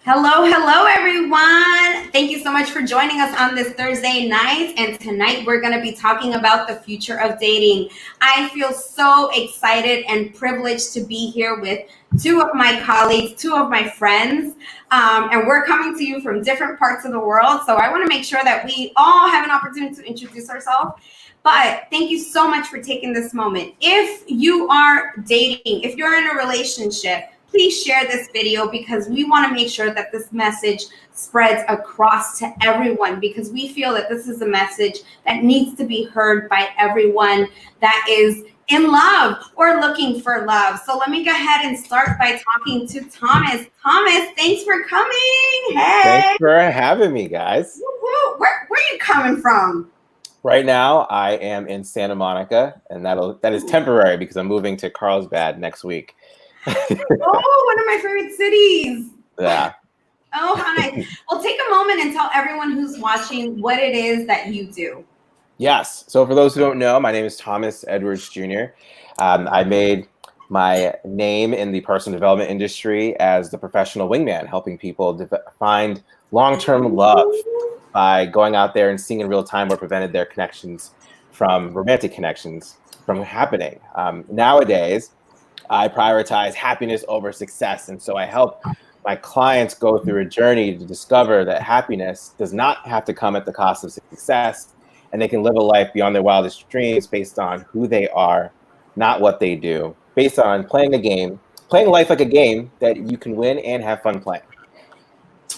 Hello, hello, everyone. Thank you so much for joining us on this Thursday night. And tonight we're going to be talking about the future of dating. I feel so excited and privileged to be here with two of my colleagues, two of my friends. And we're coming to you from different parts of the world. So I want to make sure that we all have an opportunity to introduce ourselves. But thank you so much for taking this moment. If you are dating, if you're in a relationship, please share this video because we want to make sure that this message spreads across to everyone because we feel that this is a message that needs to be heard by everyone that is in love or looking for love. So let me go ahead and start by talking to Thomas. Thomas, thanks for coming. Hey. Thanks for having me, guys. Woo-hoo. Where are you coming from? Right now, I am in Santa Monica, and that is temporary because I'm moving to Carlsbad next week. Oh, one of my favorite cities. Yeah. Oh, how nice. Well, take a moment and tell everyone who's watching what it is that you do. Yes. So for those who don't know, my name is Thomas Edwards Jr. I made my name in the personal development industry as the professional wingman, helping people find long-term love by going out there and seeing in real time what prevented their connections from romantic connections from happening. Nowadays, I prioritize happiness over success. And so I help my clients go through a journey to discover that happiness does not have to come at the cost of success, and they can live a life beyond their wildest dreams based on who they are, not what they do, based on playing life like a game that you can win and have fun playing.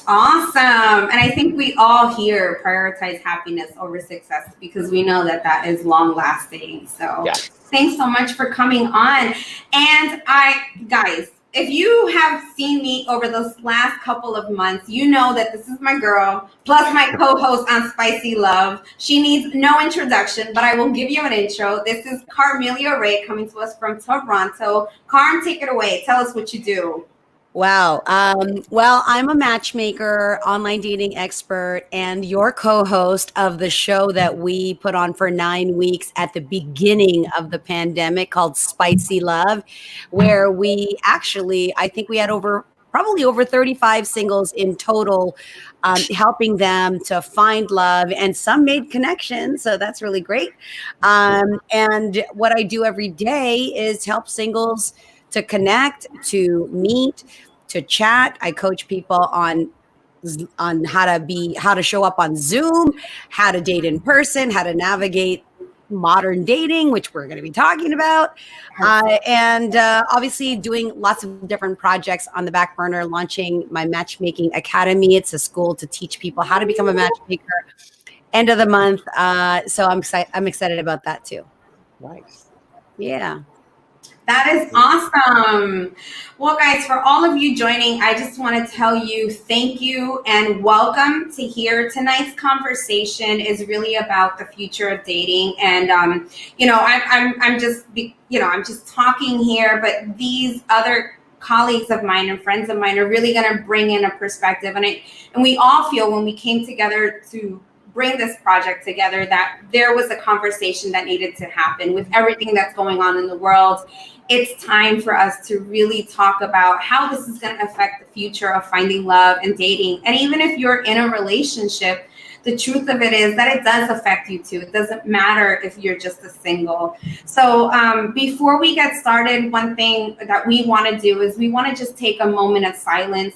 Awesome. And I think we all here prioritize happiness over success because we know that that is long lasting. So Yes. Thanks so much for coming on. And guys, if you have seen me over those last couple of months, you know that this is my girl, plus my co-host on Spicy Love. She needs no introduction, but I will give you an intro. This is Carmelia Ray coming to us from Toronto. Carm, take it away. Tell us what you do. Wow. Well, I'm a matchmaker, online dating expert, and your co-host of the show that we put on for 9 weeks at the beginning of the pandemic called Spicy Love, where I think we had probably over 35 singles in total, helping them to find love, and some made connections. So that's really great. And what I do every day is help singles to connect, to meet, to chat. I coach people on how to show up on Zoom, how to date in person, how to navigate modern dating, which we're going to be talking about, and obviously doing lots of different projects on the back burner, launching my matchmaking academy. It's a school to teach people how to become a matchmaker. End of the month, so I'm excited about that too. Nice. Yeah. That is awesome. Well, guys, for all of you joining, I just want to tell you thank you and welcome to here. Tonight's conversation is really about the future of dating, and I'm just talking here, but these other colleagues of mine and friends of mine are really going to bring in a perspective, and we all feel when we came together to bring this project together that there was a conversation that needed to happen with everything that's going on in the world. It's time for us to really talk about how this is going to affect the future of finding love and dating. And even if you're in a relationship, the truth of it is that it does affect you too. It doesn't matter if you're just a single. So before we get started, one thing that we want to do is we want to just take a moment of silence,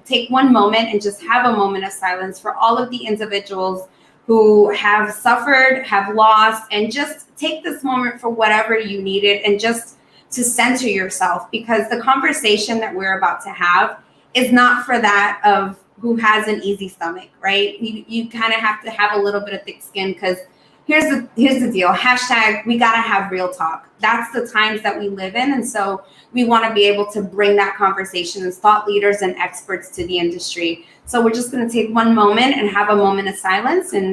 take one moment and just have a moment of silence for all of the individuals who have suffered, have lost, and just take this moment for whatever you needed and just to center yourself, because the conversation that we're about to have is not for that of who has an easy stomach, right? You kind of have to have a little bit of thick skin, because here's the deal. Hashtag, we gotta have real talk. That's the times that we live in. And so we wanna be able to bring that conversation as thought leaders and experts to the industry. So we're just gonna take one moment and have a moment of silence and,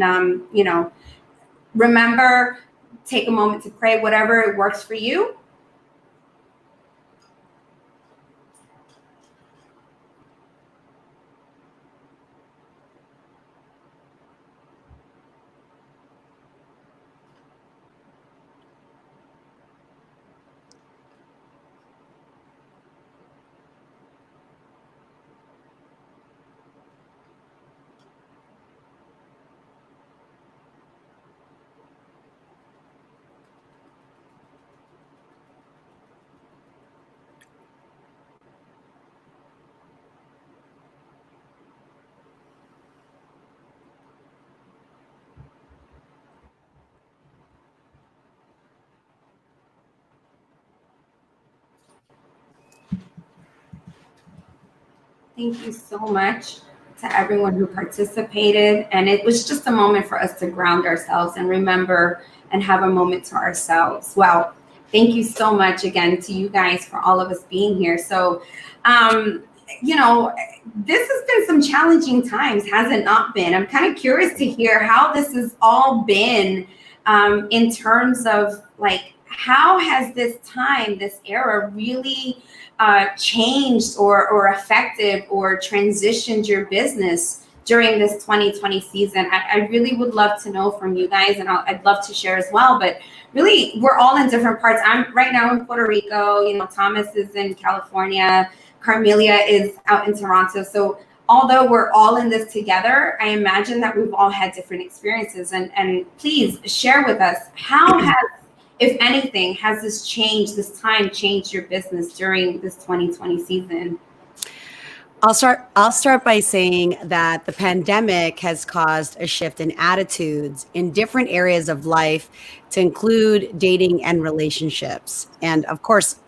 remember, take a moment to pray, whatever works for you. Thank you so much to everyone who participated. And it was just a moment for us to ground ourselves and remember and have a moment to ourselves. Well, thank you so much again to you guys for all of us being here. So, you know, this has been some challenging times, has it not been? I'm kind of curious to hear how this has all been in terms of like, how has this time, this era really changed or affected or transitioned your business during this 2020 season? I really would love to know from you guys, and I'd love to share as well. But really, we're all in different parts. I'm right now in Puerto Rico. You know, Thomas is in California. Carmelia is out in Toronto. So although we're all in this together, I imagine that we've all had different experiences. And please share with us, how has, if anything, has this time changed your business during this 2020 season? I'll start by saying that the pandemic has caused a shift in attitudes in different areas of life, to include dating and relationships. And of course,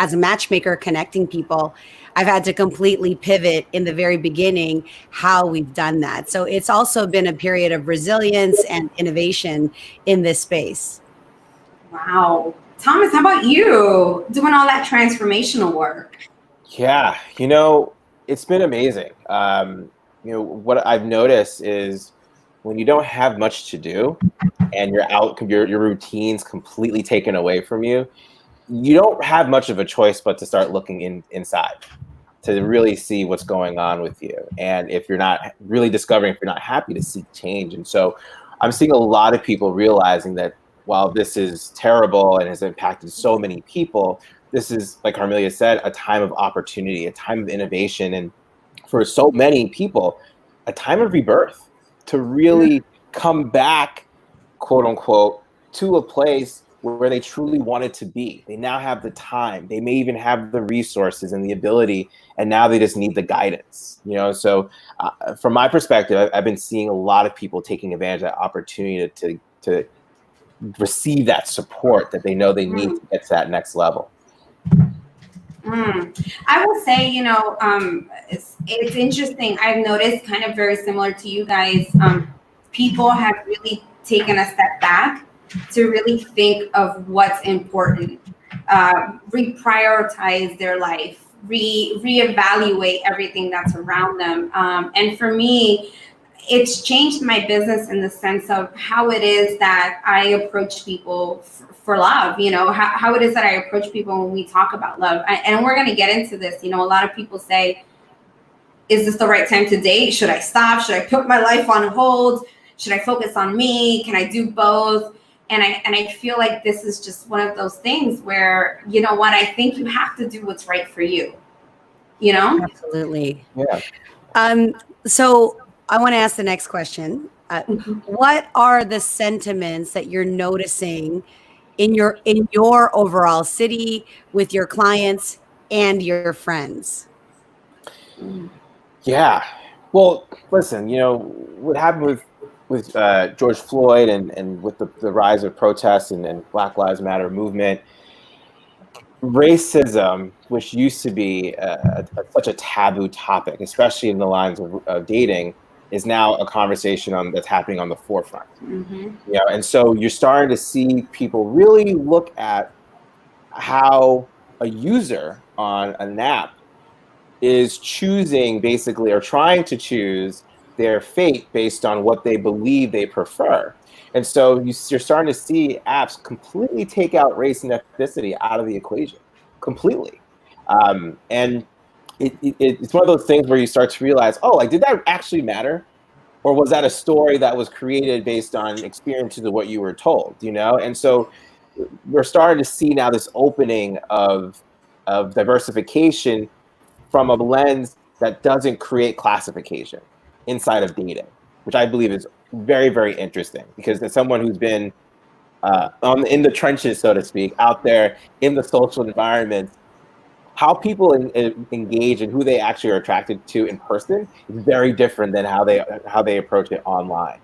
as a matchmaker connecting people, I've had to completely pivot in the very beginning how we've done that. So it's also been a period of resilience and innovation in this space. Wow. Thomas, how about you doing all that transformational work? Yeah, you know, it's been amazing. You know, what I've noticed is when you don't have much to do and you're out, your routine's completely taken away from you, you don't have much of a choice but to start looking inside to really see what's going on with you. And if you're not really discovering, if you're not happy, to seek change. And so I'm seeing a lot of people realizing that while this is terrible and has impacted so many people, this is, like Carmelia said, a time of opportunity, a time of innovation, and for so many people, a time of rebirth, to really come back, quote unquote, to a place where they truly wanted to be. They now have the time. They may even have the resources and the ability, and now they just need the guidance. You know, so from my perspective, I've been seeing a lot of people taking advantage of that opportunity to receive that support that they know they need to get to that next level. I will say, you know, it's interesting. I've noticed, kind of very similar to you guys, people have really taken a step back to really think of what's important, reprioritize their life, reevaluate everything that's around them. And for me, it's changed my business in the sense of how it is that I approach people for love, you know, how it is that I approach people when we talk about love. And we're going to get into this. You know, a lot of people say, is this the right time to date? Should I stop? Should I put my life on hold? Should I focus on me? Can I do both? And I feel like this is just one of those things where, you know what, I think you have to do what's right for you, you know? Absolutely. Yeah. So I want to ask the next question. What are the sentiments that you're noticing in your overall city, with your clients and your friends? Yeah. Well, listen, you know, what happened with George Floyd and with the rise of protests and Black Lives Matter movement, racism, which used to be such a taboo topic, especially in the lines of dating, is now a conversation that's happening on the forefront. You know, and so you're starting to see people really look at how a user on an app is choosing, basically, or trying to choose their fate based on what they believe they prefer. And so you're starting to see apps completely take out race and ethnicity out of the equation, completely. And it's one of those things where you start to realize, oh, like, did that actually matter? Or was that a story that was created based on experiences of what you were told, you know? And so we're starting to see now this opening of diversification from a lens that doesn't create classification inside of dating, which I believe is very, very interesting, because as someone who's been in the trenches, so to speak, out there in the social environment, how people engage and who they actually are attracted to in person is very different than how they approach it online.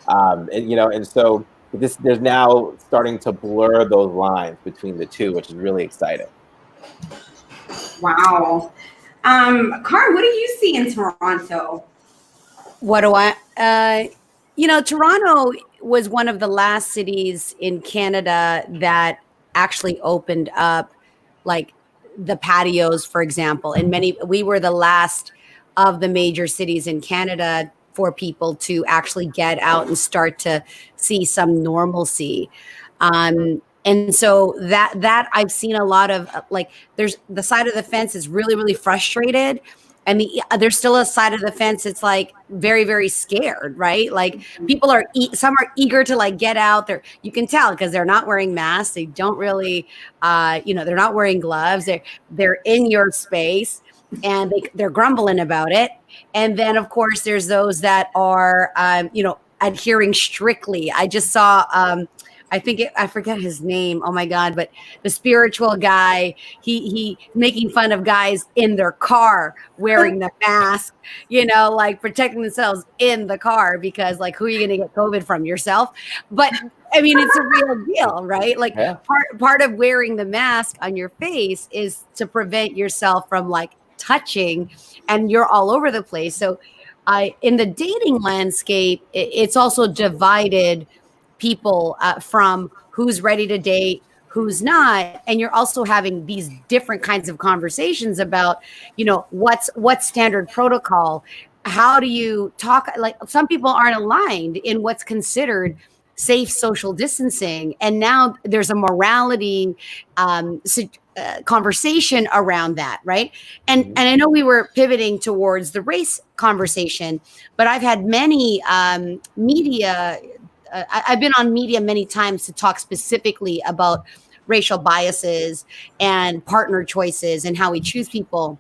And you know, and so there's now starting to blur those lines between the two, which is really exciting. Wow. Carm, what do you see in Toronto? What do Toronto was one of the last cities in Canada that actually opened up, like the patios, for example. And we were the last of the major cities in Canada for people to actually get out and start to see some normalcy. And so that I've seen a lot of, like, there's the side of the fence is really, really frustrated. And there's still a side of the fence. It's like very, very scared, right? Like people are, some are eager to like get out there. You can tell because they're not wearing masks. They don't really, they're not wearing gloves. They're in your space and they're grumbling about it. And then of course there's those that are, adhering strictly. I just saw, I forget his name. Oh my God. But the spiritual guy, he making fun of guys in their car wearing the mask, like protecting themselves in the car because like, who are you going to get COVID from? Yourself? But I mean, it's a real deal, right? Like part of wearing the mask on your face is to prevent yourself from like touching, and you're all over the place. So in the dating landscape, it's also divided people from who's ready to date, who's not, and you're also having these different kinds of conversations about, what's standard protocol. How do you talk? Like some people aren't aligned in what's considered safe social distancing, and now there's a morality conversation around that, right? And I know we were pivoting towards the race conversation, but I've had many media. I've been on media many times to talk specifically about racial biases and partner choices and how we choose people.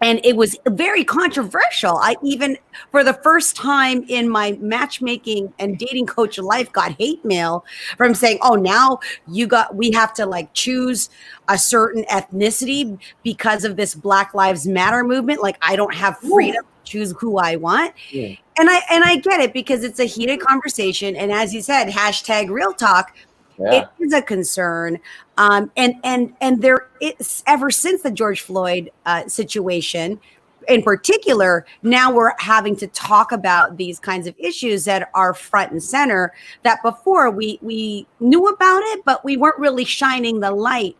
And it was very controversial. I even, for the first time in my matchmaking and dating coach life, got hate mail from saying, oh, now we have to like choose a certain ethnicity because of this Black Lives Matter movement. Like I don't have freedom to choose who I want. Yeah. And I get it because it's a heated conversation. And as you said, hashtag real talk, it is a concern. And there is, ever since the George Floyd situation in particular, now we're having to talk about these kinds of issues that are front and center that before we knew about it, but we weren't really shining the light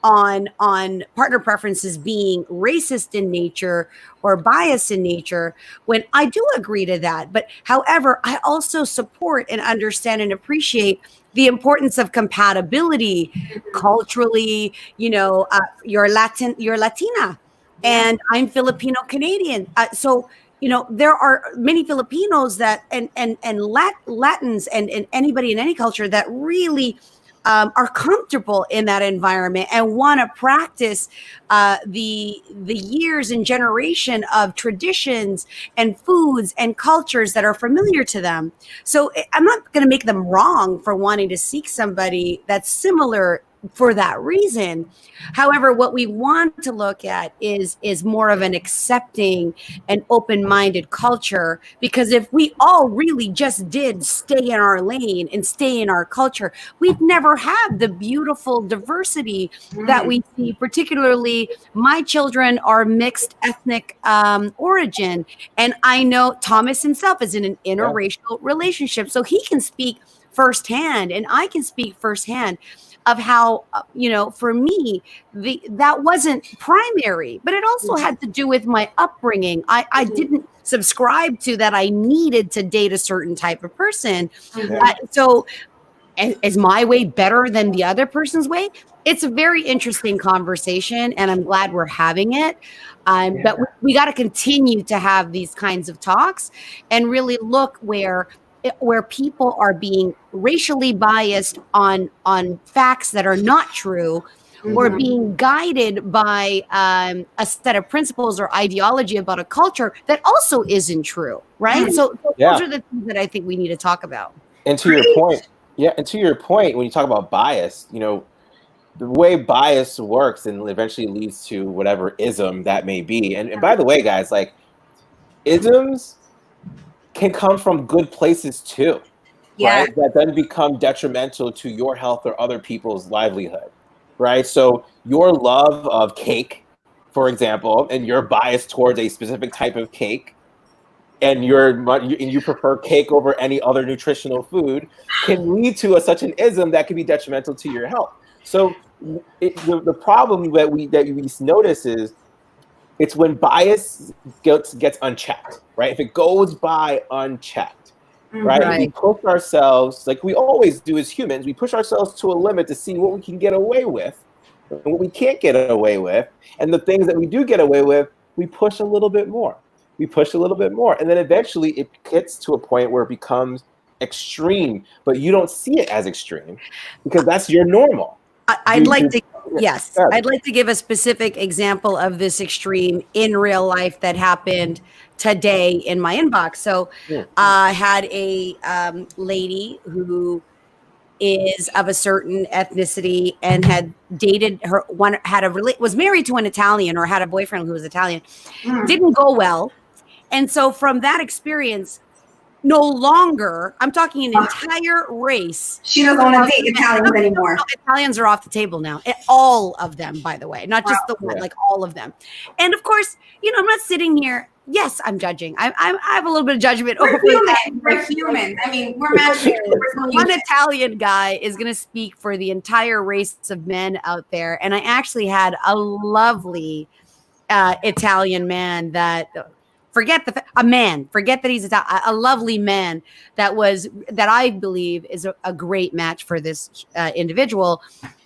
on partner preferences being racist in nature or biased in nature, when I do agree to that. But however, I also support and understand and appreciate the importance of compatibility culturally. You're Latina and I'm Filipino Canadian. So there are many Filipinos that and Latins and anybody in any culture that really are comfortable in that environment and want to practice the years and generation of traditions and foods and cultures that are familiar to them. So I'm not going to make them wrong for wanting to seek somebody that's similar for that reason. However, what we want to look at is more of an accepting and open-minded culture, because if we all really just did stay in our lane and stay in our culture, we'd never have the beautiful diversity that we see. Particularly, my children are mixed ethnic origin, and I know Thomas himself is in an interracial relationship, so he can speak firsthand, and I can speak firsthand of how, for me, that wasn't primary, but it also had to do with my upbringing. I didn't subscribe to that I needed to date a certain type of person. So is my way better than the other person's way? It's a very interesting conversation, and I'm glad we're having it. But we got to continue to have these kinds of talks and really look where people are being racially biased on facts that are not true, or being guided by a set of principles or ideology about a culture that also isn't true, right? So those are the things that I think we need to talk about. And to your point, when you talk about bias, the way bias works and eventually leads to whatever ism that may be. And by the way, guys, like isms can come from good places too, right? That then become detrimental to your health or other people's livelihood, right? So your love of cake, for example, and you're biased towards a specific type of cake, and you prefer cake over any other nutritional food, can lead to such an ism that can be detrimental to your health. So the problem that we notice is it's when bias gets unchecked, right? If it goes by unchecked, right? Right. We push ourselves, like we always do as humans, we push ourselves to a limit to see what we can get away with and what we can't get away with. And the things that we do get away with, we push a little bit more. We push a little bit more. And then eventually it gets to a point where it becomes extreme, but you don't see it as extreme because that's your normal. I'd like to give a specific example of this extreme in real life that happened today in my inbox. So I had a lady who is of a certain ethnicity and had dated was married to an Italian, or had a boyfriend who was Italian. Didn't go well. And so from that experience, no longer, I'm talking an entire race. She doesn't want to date Italians anymore. No, Italians are off the table now. All of them, by the way, not just the one, like all of them. And of course, I'm not sitting here. Yes, I'm judging. I have a little bit of judgment over that. We're humans. I mean, we're matchmakers. One Italian guy is going to speak for the entire race of men out there. And I actually had a lovely Italian man that... Forget that he's a lovely man that I believe is a great match for this individual.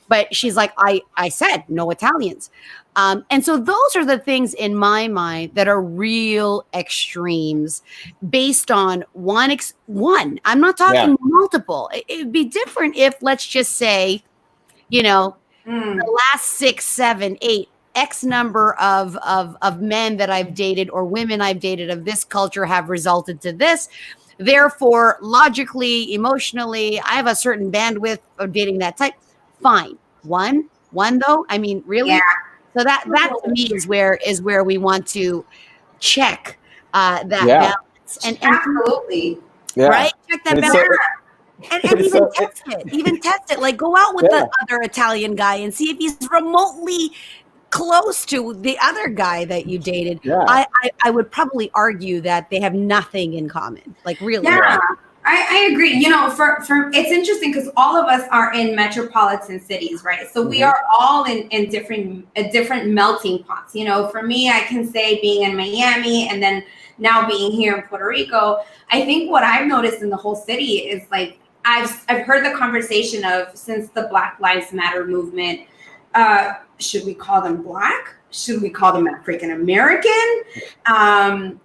But she's like, I said no Italians. And so those are the things in my mind that are real extremes based on one. I'm not talking multiple. It'd be different if, let's just say, the last 6, 7, 8, X number of men that I've dated or women I've dated of this culture have resulted to this. Therefore, logically, emotionally, I have a certain bandwidth of dating that type. Fine. One though? I mean, really? Yeah. So that to me is where we want to check that balance. And absolutely. Right? Check that balance. And even test it. Like, go out with the other Italian guy and see if he's remotely close to the other guy that you dated. I would probably argue that they have nothing in common, like really. I agree. For it's interesting because all of us are in metropolitan cities, right? So we are all in different melting pots. For me, I can say being in Miami and then now being here in Puerto Rico, I think what I've noticed in the whole city is like I've heard the conversation of, since the Black Lives Matter movement, should we call them Black? Should we call them African American? Let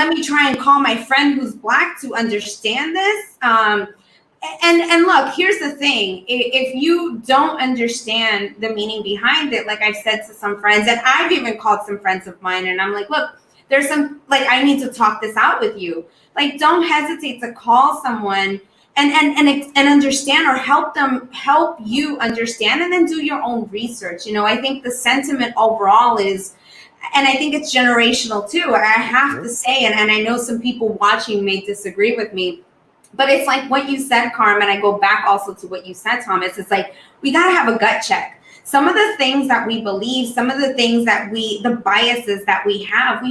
me try and call my friend who's Black to understand this. And look, here's the thing. If you don't understand the meaning behind it, like I've said to some friends, and I've even called some friends of mine, and I'm like, look, there's some, like, I need to talk this out with you. Like, don't hesitate to call someone and understand, or help you understand, and then do your own research. I think the sentiment overall is, and I think it's generational too. I have to say, and I know some people watching may disagree with me, but it's like what you said, Carm, and I go back also to what you said, Thomas. It's like, we got to have a gut check. Some of the things that we believe, some of the things that the biases that we have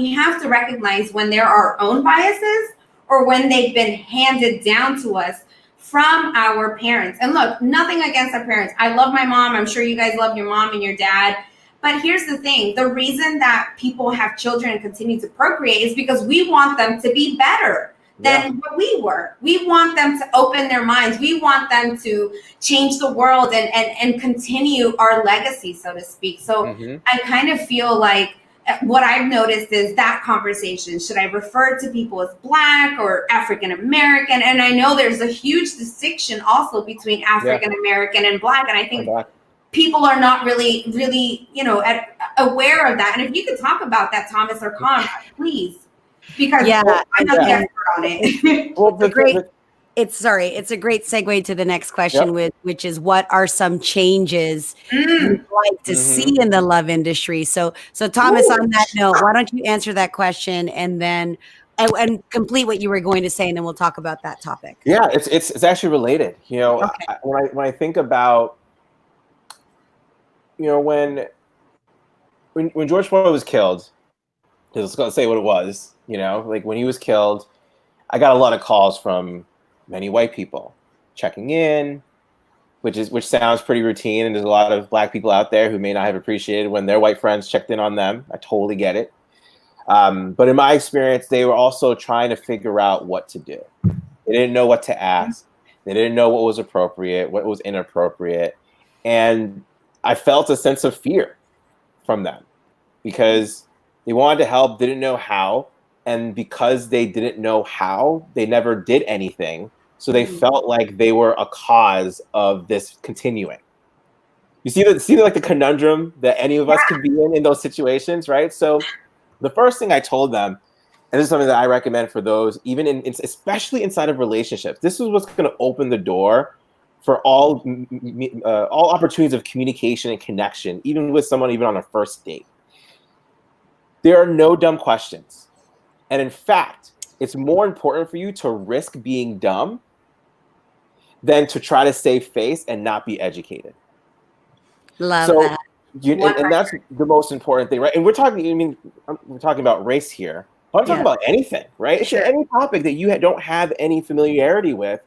to recognize when they're our own biases or when they've been handed down to us from our parents. And look, nothing against our parents. I love my mom. I'm sure you guys love your mom and your dad. But here's the thing. The reason that people have children and continue to procreate is because we want them to be better than what we were. We want them to open their minds. We want them to change the world and continue our legacy, so to speak. So I kind of feel like what I've noticed is that conversation. Should I refer to people as Black or African American? And I know there's a huge distinction also between African American and Black. And I think people are not really, aware of that. And if you could talk about that, Thomas or Con, please, because I'm not the expert on it. Well, it's a great segue to the next question, which is, what are some changes you'd like to see in the love industry? So Thomas, on that note, why don't you answer that question and then and complete what you were going to say, and then we'll talk about that topic. Yeah, it's actually related. When I think about, when when George Floyd was killed, let's go say what it was, like when he was killed, I got a lot of calls from many white people checking in, which sounds pretty routine, and there's a lot of black people out there who may not have appreciated when their white friends checked in on them. I totally get it. But in my experience, they were also trying to figure out what to do. They didn't know what to ask. They didn't know what was appropriate, what was inappropriate. And I felt a sense of fear from them because they wanted to help, didn't know how. And because they didn't know how, they never did anything. So they felt like they were a cause of this continuing. You see like the conundrum that any of us could be in those situations, right? So the first thing I told them, and this is something that I recommend for those, even especially inside of relationships, this is what's going to open the door for all opportunities of communication and connection, even with someone, even on a first date. There are no dumb questions. And in fact, it's more important for you to risk being dumb than to try to save face and not be educated. Love that. And that's the most important thing, right? And we're talking about race here. I'm talking about anything, right? Sure. Any topic that you don't have any familiarity with,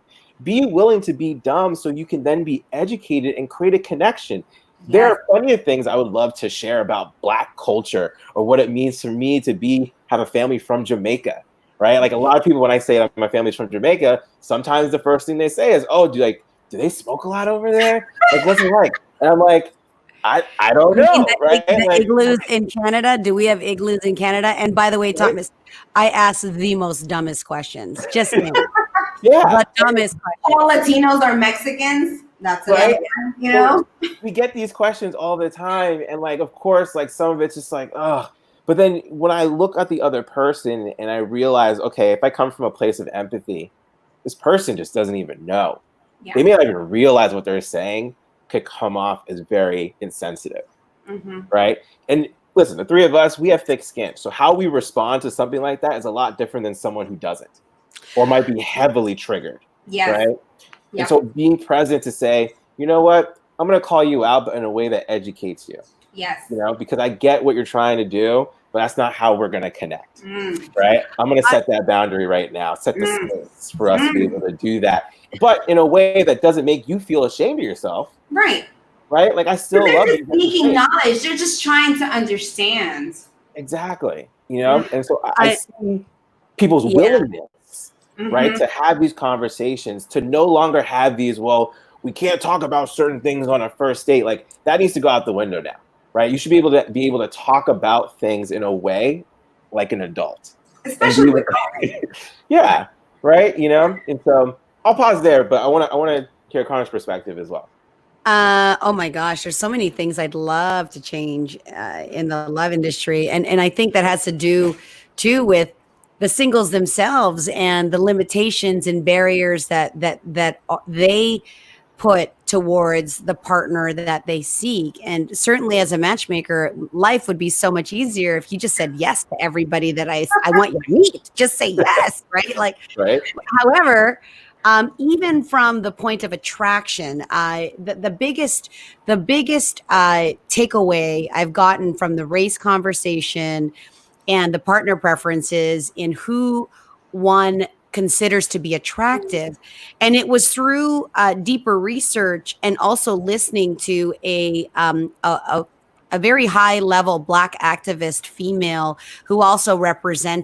be willing to be dumb so you can then be educated and create a connection. Yes. There are plenty of things I would love to share about Black culture or what it means for me to have a family from Jamaica, right? Like a lot of people, when I say that my family's from Jamaica, sometimes the first thing they say is, "Oh, do they smoke a lot over there? Like, what's it like?" And I'm like, I don't know, right? The igloos in Canada. Do we have igloos in Canada? And by the way, Thomas, I ask the most dumbest questions. Just saying. The dumbest questions. All Latinos are Mexicans. That's right. So we get these questions all the time, and of course, some of it's just ugh. But then when I look at the other person and I realize, okay, if I come from a place of empathy, this person just doesn't even know. Yeah. They may not even realize what they're saying could come off as very insensitive, right? And listen, the three of us, we have thick skin. So how we respond to something like that is a lot different than someone who doesn't or might be heavily triggered, right? Yep. And so being present to say, you know what, I'm going to call you out, but in a way that educates you. Yes. Because I get what you're trying to do, but that's not how we're going to connect, right? I'm going to set that boundary right now, set the space for us to be able to do that, but in a way that doesn't make you feel ashamed of yourself. Right. Right? I still love it. They're seeking knowledge. They're just trying to understand. Exactly. And so I see people's willingness, right, to have these conversations, to no longer have these, well, we can't talk about certain things on a first date. That needs to go out the window now, right? You should be able to talk about things in a way like an adult. Especially with yeah, right? And so I'll pause there, but I want to hear Connor's perspective as well. Oh my gosh, there's so many things I'd love to change in the love industry. And I think that has to do too with the singles themselves and the limitations and barriers that they put towards the partner that they seek. And certainly as a matchmaker, life would be so much easier if you just said yes to everybody that I want you to meet. Just say yes, right? Right. However, even from the point of attraction, the biggest takeaway I've gotten from the race conversation and the partner preferences in who one considers to be attractive, and it was through deeper research and also listening to a very high level Black activist female who also represents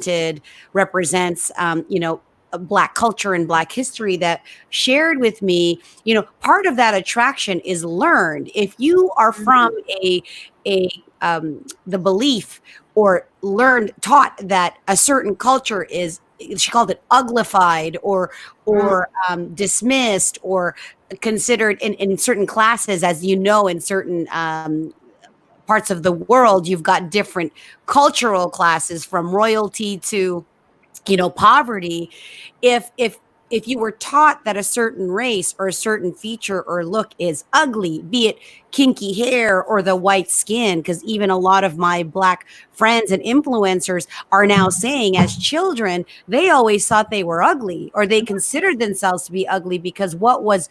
Black culture and Black history, that shared with me, part of that attraction is learned. If you are from the belief or taught that a certain culture is, she called it uglified or dismissed or considered in certain classes, as in certain parts of the world, you've got different cultural classes from royalty to poverty. If you were taught that a certain race or a certain feature or look is ugly, be it kinky hair or the white skin, because even a lot of my Black friends and influencers are now saying as children, they always thought they were ugly, or they considered themselves to be ugly because what was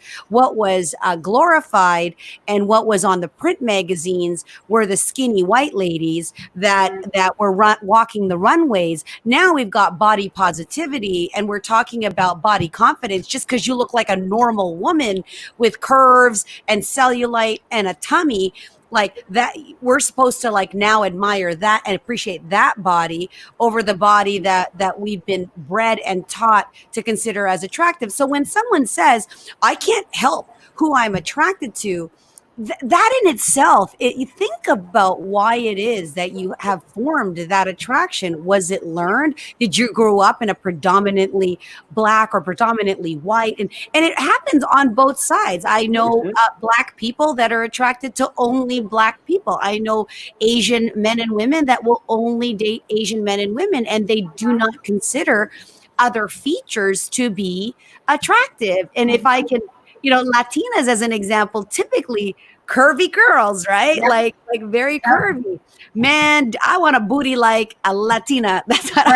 glorified and what was on the print magazines were the skinny white ladies that were walking the runways. Now we've got body positivity, and we're talking about body confidence. Just because you look like a normal woman with curves and cellulite and a tummy, like that, we're supposed to like now admire that and appreciate that body over the body that we've been bred and taught to consider as attractive. So when someone says, I can't help who I'm attracted to, that in itself, you think about why it is that you have formed that attraction. Was it learned? Did you grow up in a predominantly Black or predominantly white? And it happens on both sides. I know Black people that are attracted to only Black people. I know Asian men and women that will only date Asian men and women, and they do not consider other features to be attractive. And if I can, Latinas as an example, typically curvy girls, right? Yeah. Like very curvy. Man, I want a booty like a Latina. That's what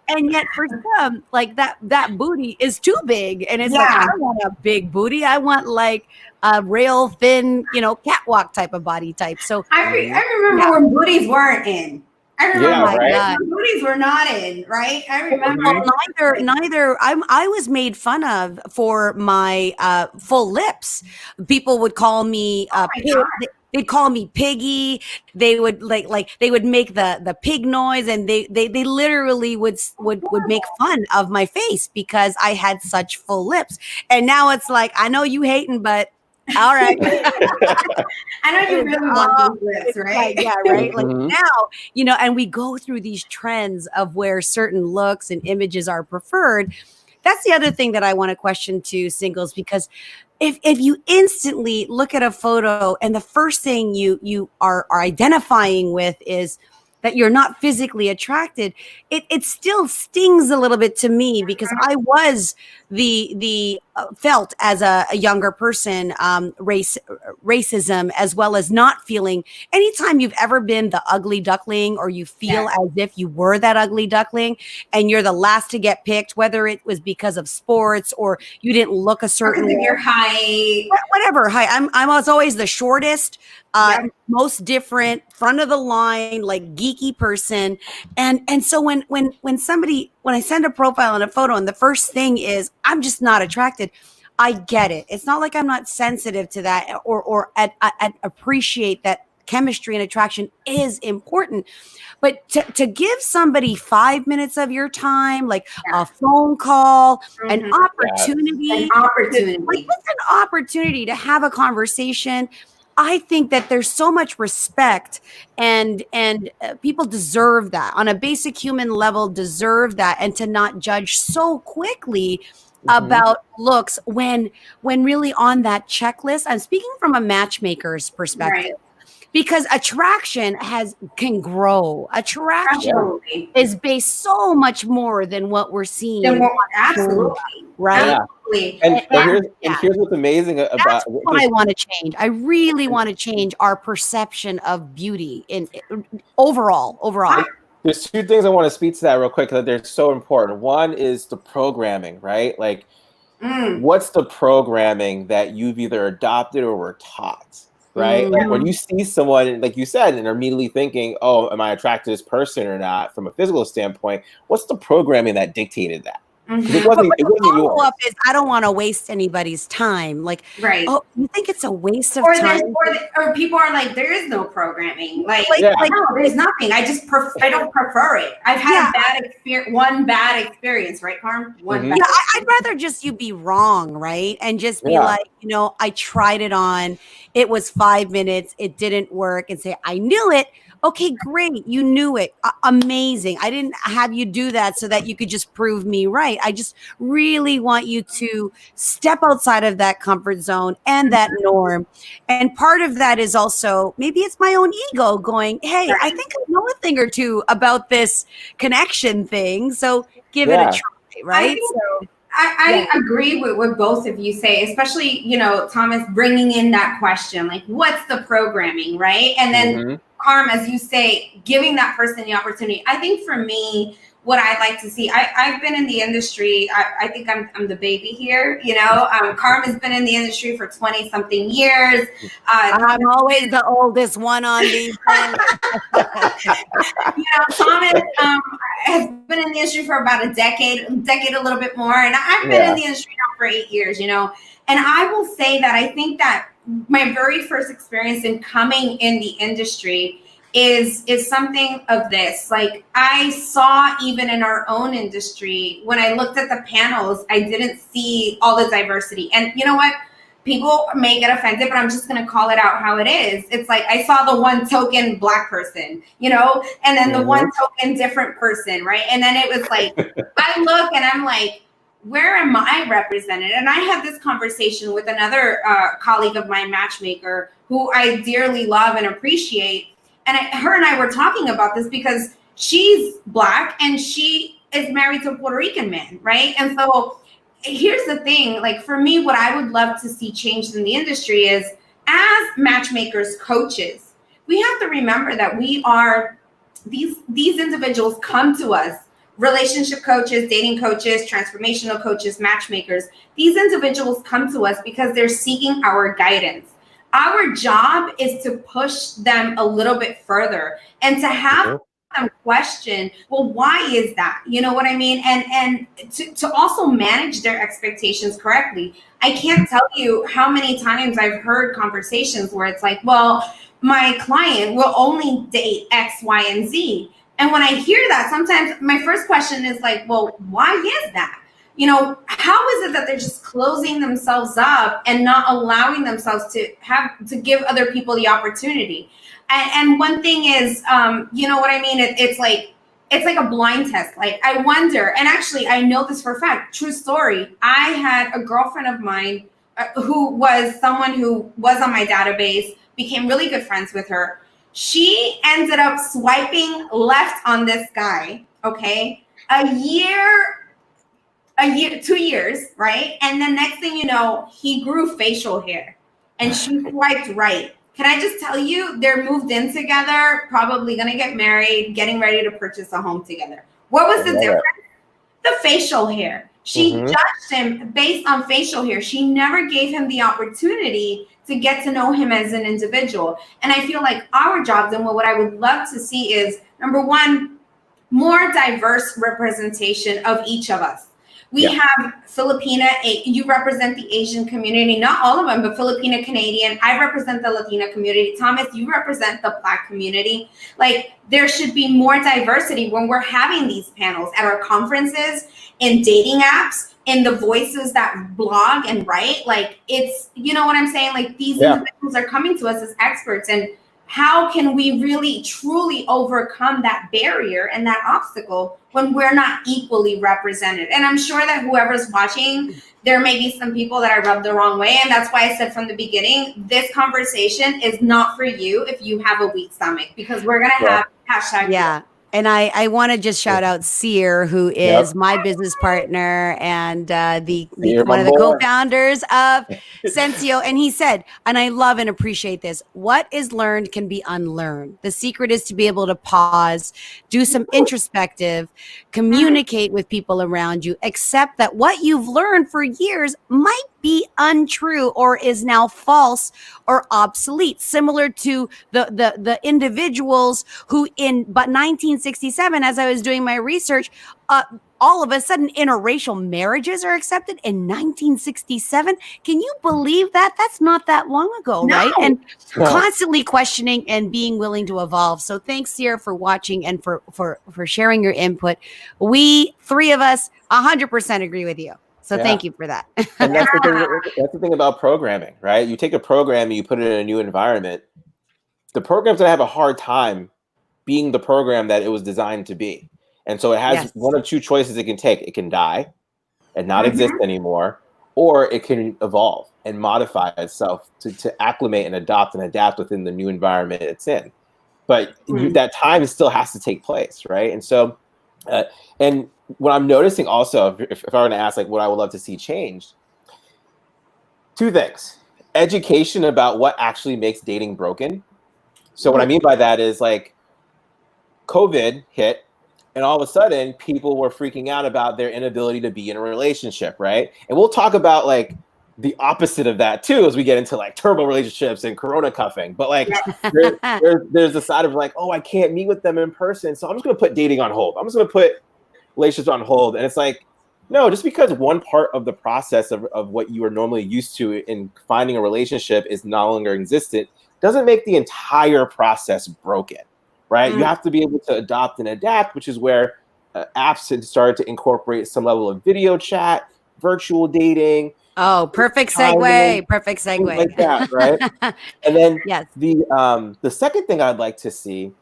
And yet for some, like that booty is too big. And it's like, I don't want a big booty. I want like a real thin, catwalk type of body type. So I remember when booties weren't in. I remember booties were not in, right? I remember. Well, neither. I was made fun of for my full lips. People would call me they'd call me piggy. They would they would make the pig noise, and they literally would make fun of my face because I had such full lips. And now it's like, I know you hating, but all right. I know you really want these lips, right? Yeah, right. Like now, and we go through these trends of where certain looks and images are preferred. That's the other thing that I want to question to singles, because if you instantly look at a photo and the first thing you are identifying with is that you're not physically attracted, it still stings a little bit to me, because I was the felt as a younger person, racism, as well as not feeling. Anytime you've ever been the ugly duckling, or you feel as if you were that ugly duckling and you're the last to get picked, whether it was because of sports or you didn't look a certain way, your height, whatever height. I was always the shortest, most different, front of the line, like geeky person. And so when I send a profile and a photo and the first thing is I'm just not attracted, I get it. It's not like I'm not sensitive to that or appreciate that chemistry and attraction is important. But to give somebody 5 minutes of your time, like a phone call, an opportunity to have a conversation, I think that there's so much respect, and people deserve that on a basic human level, deserve that, and to not judge so quickly about looks when really on that checklist. I'm speaking from a matchmaker's perspective. Because attraction can grow. Attraction is based so much more than what we're seeing. Absolutely. Right? Yeah. And here's what's amazing about that's what I want to change. I really want to change our perception of beauty in overall. There's two things I want to speak to that real quick, because they're so important. One is the programming, right? Like, what's the programming that you've either adopted or were taught? Right? Like when you see someone, like you said, and are immediately thinking, oh, am I attracted to this person or not from a physical standpoint? What's the programming that dictated that? It wasn't yours. Is, I don't want to waste anybody's time. Like, oh, you think it's a waste of time? Or people are like, there is no programming. Like no, there's nothing. I don't prefer it. I've had one bad experience, right, Carm? I'd rather just you be wrong, right? And just be like, I tried it on. It was 5 minutes. It didn't work. And say, I knew it. Okay, great. You knew it. Amazing. I didn't have you do that so that you could just prove me right. I just really want you to step outside of that comfort zone and that norm. And part of that is also, maybe it's my own ego going, hey, I think I know a thing or two about this connection thing. So give it a try, right? I agree with what both of you say, especially, Thomas, bringing in that question, like, what's the programming, right? And then Carm, as you say, giving that person the opportunity. I think for me, what I'd like to see, I've been in the industry. I think I'm the baby here. Carm has been in the industry for 20 something years. I'm always the oldest one on these things. Thomas has been in the industry for about a decade a little bit more. And I've been in the industry now for 8 years, And I will say that I think that my very first experience in coming in the industry is something of this. Like I saw even in our own industry, when I looked at the panels, I didn't see all the diversity. And you know what? People may get offended, but I'm just going to call it out how it is. It's like I saw the one token Black person, and then the one token different person, right? And then it was like, I look and I'm like, where am I represented? And I had this conversation with another colleague of mine, Matchmaker, who I dearly love and appreciate. And her and I were talking about this because she's Black and she is married to a Puerto Rican man, right? And so here's the thing, like for me, what I would love to see changed in the industry is as matchmakers, coaches, we have to remember that we are, these individuals come to us, relationship coaches, dating coaches, transformational coaches, matchmakers. These individuals come to us because they're seeking our guidance. Our job is to push them a little bit further and to have them question, well, why is that? You know what I mean? And to also manage their expectations correctly. I can't tell you how many times I've heard conversations where it's like, well, my client will only date X, Y, and Z. And when I hear that, sometimes my first question is like, well, why is that? How is it that they're just closing themselves up and not allowing themselves to give other people the opportunity? And one thing is, you know what I mean? It's like a blind test. Like I wonder, and actually I know this for a fact, true story. I had a girlfriend of mine who was someone who was on my database, became really good friends with her. She ended up swiping left on this guy, okay? A year, 2 years, right? And the next thing you know, he grew facial hair and she swiped right. Can I just tell you, they're moved in together, probably gonna get married, getting ready to purchase a home together. What was the difference? The facial hair. She judged him based on facial hair. She never gave him the opportunity to get to know him as an individual. And I feel like our jobs and what I would love to see is, number one, more diverse representation of each of us. We have Filipina, you represent the Asian community, not all of them, but Filipina Canadian. I represent the Latina community. Thomas, you represent the Black community. Like there should be more diversity when we're having these panels at our conferences, in dating apps, in the voices that blog and write. Like it's, you know what I'm saying? Like these individuals are coming to us as experts, and how can we really truly overcome that barrier and that obstacle when we're not equally represented? And I'm sure that whoever's watching, there may be some people that I rubbed the wrong way. And that's why I said from the beginning, this conversation is not for you if you have a weak stomach, because we're going to have hashtag. Yeah. And I want to just shout out Seer, who is my business partner and one of the co-founders of Sensio. And he said, and I love and appreciate this, what is learned can be unlearned. The secret is to be able to pause, do some introspective, communicate with people around you, accept that what you've learned for years might be untrue or is now false or obsolete, similar to the individuals who in 1967, as I was doing my research, all of a sudden interracial marriages are accepted in 1967. Can you believe that? That's not that long ago, right? And constantly questioning and being willing to evolve. So thanks, Sierra, for watching and for sharing your input. We three of us 100% agree with you. So thank you for that. And that's the thing about programming, right? You take a program and you put it in a new environment. The program's gonna have a hard time being the program that it was designed to be. And so it has one of two choices it can take. It can die and not exist anymore, or it can evolve and modify itself to acclimate and adopt and adapt within the new environment it's in. But that time still has to take place, right? And so, and what I'm noticing also, if I were to ask like what I would love to see changed, two things: education about what actually makes dating broken, So what I mean by that is like COVID hit, and all of a sudden people were freaking out about their inability to be in a relationship, right? And we'll talk about like the opposite of that too as we get into like turbo relationships and corona cuffing. But like there's the side of like, oh, I can't meet with them in person, so I'm just gonna put dating on hold. I'm just gonna put relationships on hold. And it's like, no, just because one part of the process of what you are normally used to in finding a relationship is no longer existent doesn't make the entire process broken, right? You have to be able to adopt and adapt, which is where apps had started to incorporate some level of video chat, virtual dating. Oh, perfect segue. Perfect segue. Like that, right? And then yes. The second thing I'd like to see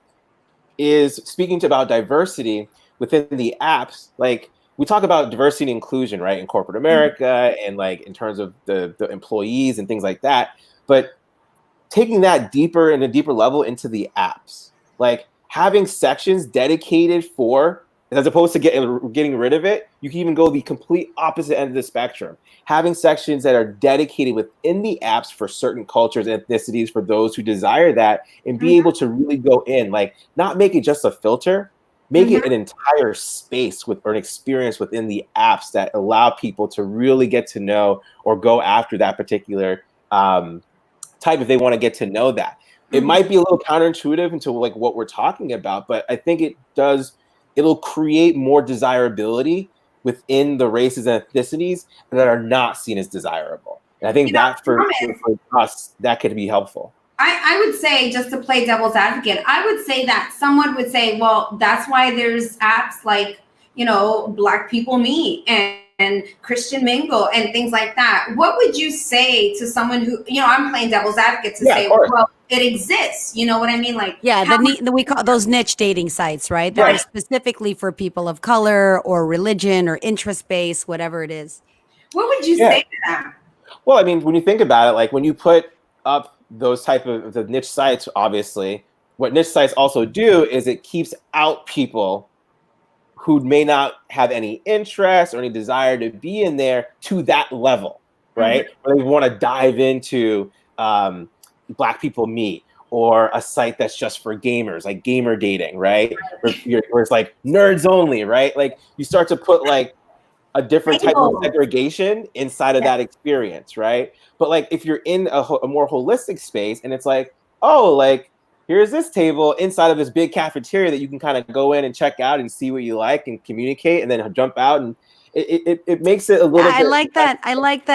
is speaking about diversity within the apps. Like we talk about diversity and inclusion, right, in corporate America and like in terms of the employees and things like that. But taking that deeper and a deeper level into the apps, like having sections dedicated for, as opposed to getting rid of it, you can even go the complete opposite end of the spectrum. Having sections that are dedicated within the apps for certain cultures and ethnicities for those who desire that, and be able to really go in, like not make it just a filter, make it an entire space or an experience within the apps that allow people to really get to know or go after that particular type if they want to get to know that. It might be a little counterintuitive into like what we're talking about, but I think it'll create more desirability within the races and ethnicities that are not seen as desirable. And I think that for us, that could be helpful. I would say, just to play devil's advocate, I would say that someone would say, well, that's why there's apps like, Black People Meet and Christian Mingle and things like that. What would you say to someone who, I'm playing devil's advocate to say, well, it exists. You know what I mean? Like, we call those niche dating sites, right? That are specifically for people of color or religion or interest based, whatever it is. What would you say to that? Well, I mean, when you think about it, like when you put up those type of the niche sites, obviously, what niche sites also do is it keeps out people who may not have any interest or any desire to be in there to that level, right? Or they want to dive into Black People Meet or a site that's just for gamers, like gamer dating, right? Where it's like nerds only, right? Like you start to put like a different type of segregation inside of that experience, right? But like if you're in a more holistic space and it's like, oh, like here's this table inside of this big cafeteria that you can kind of go in and check out and see what you like and communicate and then jump out, and it makes it a little bit. I like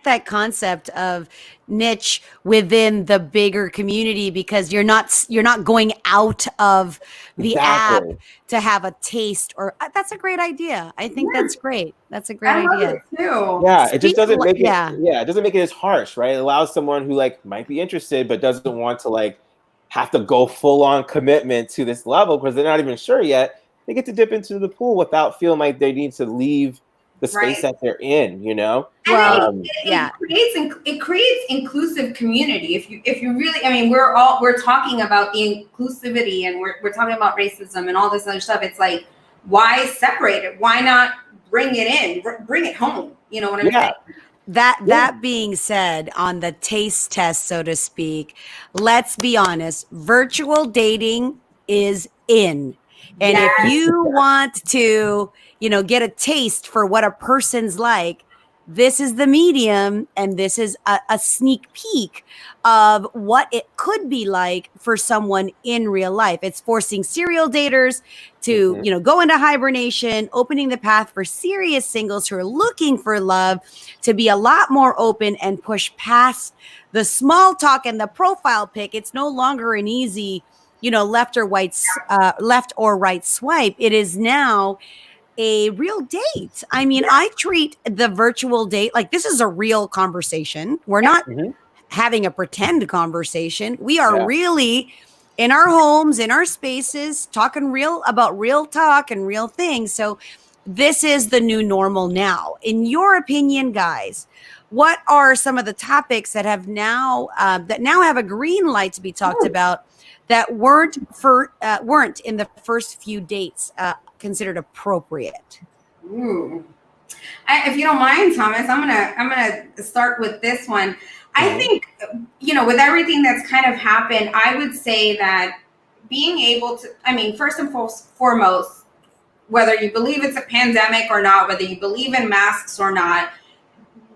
that concept of niche within the bigger community, because you're not going out of the app to have a taste, or that's a great idea. I think that's great. That's a great idea too. Yeah, it just doesn't make it. Yeah, it doesn't make it as harsh, right? It allows someone who like might be interested but doesn't want to like have to go full on commitment to this level because they're not even sure yet. They get to dip into the pool without feeling like they need to leave the space that they're in, it creates inclusive community. If you really, I mean, we're talking about the inclusivity and we're talking about racism and all this other stuff. It's like, why separate it? Why not bring it in? Bring it home. You know what I'm saying? That being said, on the taste test, so to speak, let's be honest, virtual dating is in. And if you want to, get a taste for what a person's like, this is the medium, and this is a sneak peek of what it could be like for someone in real life. It's forcing serial daters to, go into hibernation, opening the path for serious singles who are looking for love to be a lot more open and push past the small talk and the profile pic. It's no longer an easy, left or right swipe. It is now a real date. I mean, I treat the virtual date like this is a real conversation. We're not having a pretend conversation. We are really in our homes, in our spaces, talking about real talk and real things. So this is the new normal now. In your opinion, guys, what are some of the topics that have now have a green light to be talked about that weren't in the first few dates considered appropriate? Ooh. If you don't mind, Thomas, I'm gonna start with this one. I think, with everything that's kind of happened, I would say that being able to, first and foremost, whether you believe it's a pandemic or not, whether you believe in masks or not,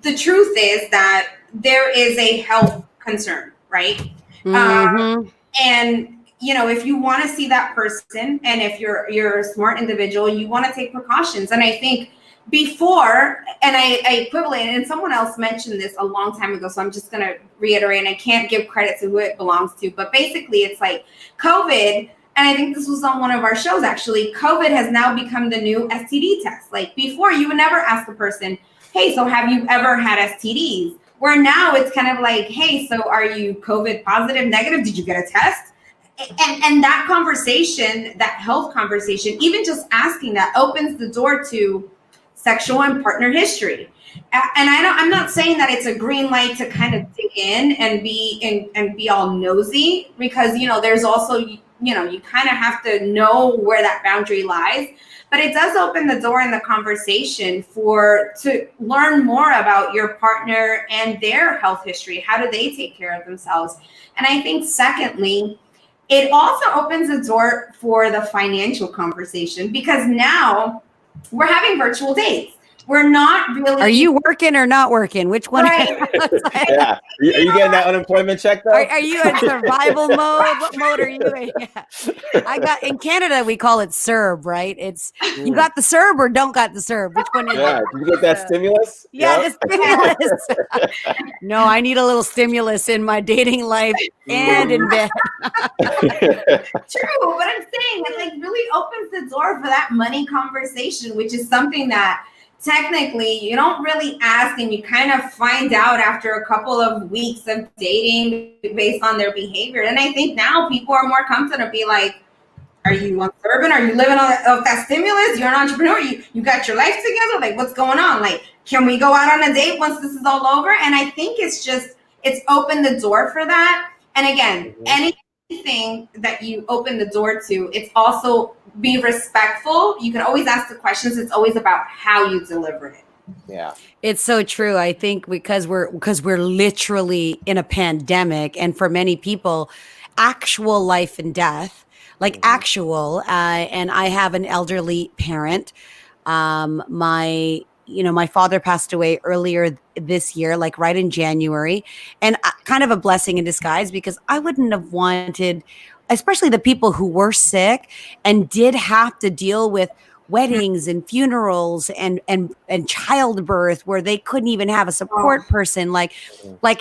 the truth is that there is a health concern, right? And if you want to see that person, and if you're a smart individual, you want to take precautions. And I think before, and I equivalent, and someone else mentioned this a long time ago, so I'm just going to reiterate, and I can't give credit to who it belongs to, but basically it's like COVID, and I think this was on one of our shows actually, COVID has now become the new STD test. Like before, you would never ask a person, hey, so have you ever had STDs? Where now it's kind of like, hey, so are you COVID positive, negative? Did you get a test? And that conversation, that health conversation, even just asking that opens the door to sexual and partner history. And I'm not saying that it's a green light to kind of dig in and be all nosy, because there's also you kind of have to know where that boundary lies. But it does open the door in the conversation to learn more about your partner and their health history. How do they take care of themselves? And I think secondly, it also opens the door for the financial conversation, because now we're having virtual dates. We're not really. Are you working or not working? Which one? Right. Yeah. Are you getting that unemployment check though? Are you in survival mode? What mode are you in? Yeah. I got in Canada, we call it CERB, right? It's you got the CERB or don't got the CERB. Which one is it? Did you get that stimulus? Yeah, the stimulus. No, I need a little stimulus in my dating life and in bed. True, but I'm saying it like really opens the door for that money conversation, which is something that technically you don't really ask, and you kind of find out after a couple of weeks of dating based on their behavior. And I think now people are more comfortable to be like, are you uncertain? Are you living off that stimulus? You're an entrepreneur. You got your life together? Like, what's going on? Like, can we go out on a date once this is all over? And I think it's opened the door for that. And again, anything that you open the door to, it's also be respectful. You can always ask the questions. It's always about how you deliver it. Yeah. It's so true. I think because we're literally in a pandemic, and for many people, actual life and death, like actual, and I have an elderly parent. My father passed away earlier this year, like right in January, and kind of a blessing in disguise, because I wouldn't have wanted, especially the people who were sick and did have to deal with weddings and funerals and childbirth, where they couldn't even have a support person. Like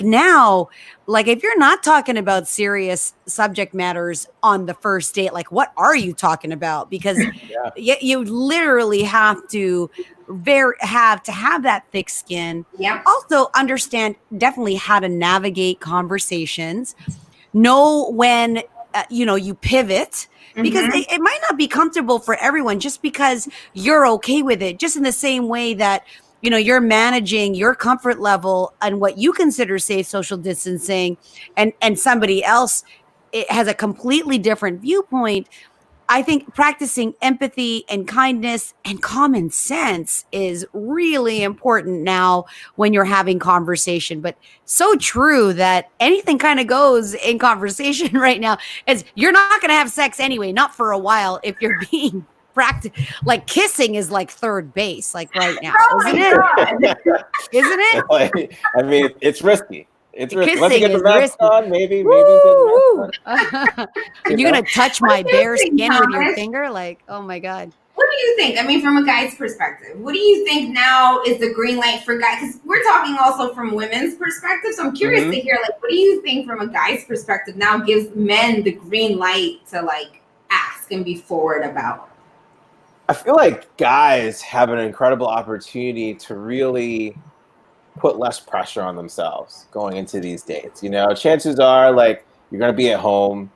now, like if you're not talking about serious subject matters on the first date, like what are you talking about? Because you literally have to have that thick skin. Yeah. Also understand definitely how to navigate conversations. Know when you pivot, because it might not be comfortable for everyone, just because you're okay with it. Just in the same way that, you're managing your comfort level and what you consider safe social distancing, and somebody else has a completely different viewpoint. I think practicing empathy and kindness and common sense is really important now when you're having conversation. But so true that anything kind of goes in conversation right now. Is you're not going to have sex anyway, not for a while, if you're being practiced. Like kissing is like third base, like right now, isn't it? Isn't it? I mean, it's risky. It's risky. Kissing Get the is mask risky. on, maybe. Are you going to touch my bare skin with your finger? Like, oh my God. What do you think? I mean, from a guy's perspective, what do you think now is the green light for guys? Because we're talking also from women's perspective. So I'm curious to hear, like, what do you think from a guy's perspective now gives men the green light to like ask and be forward about? I feel like guys have an incredible opportunity to really put less pressure on themselves going into these dates. Chances are, like, you're going to be at home.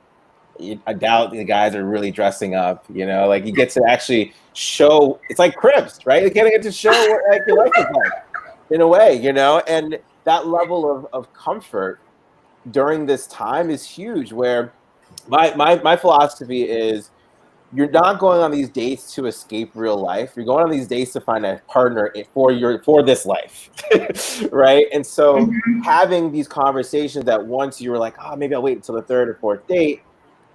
I doubt the guys are really dressing up, like you get to actually show. It's like cribs, right? You get to show what like your life is like in a way, and that level of comfort during this time is huge. Where my philosophy is, you're not going on these dates to escape real life. You're going on these dates to find a partner for this life, right? And so having these conversations that once you were like, oh, maybe I'll wait until the third or fourth date,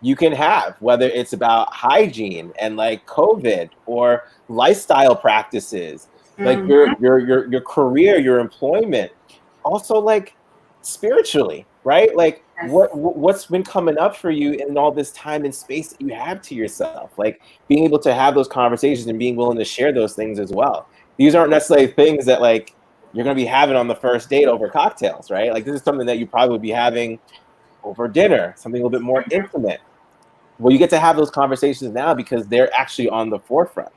you can have, whether it's about hygiene and like COVID or lifestyle practices, like your career, your employment, also like spiritually, right? Like what's been coming up for you in all this time and space that you have to yourself, like being able to have those conversations and being willing to share those things as well. These aren't necessarily things that like you're going to be having on the first date over cocktails, right? Like this is something that you probably would be having over dinner, something a little bit more intimate. Well, you get to have those conversations now because they're actually on the forefront.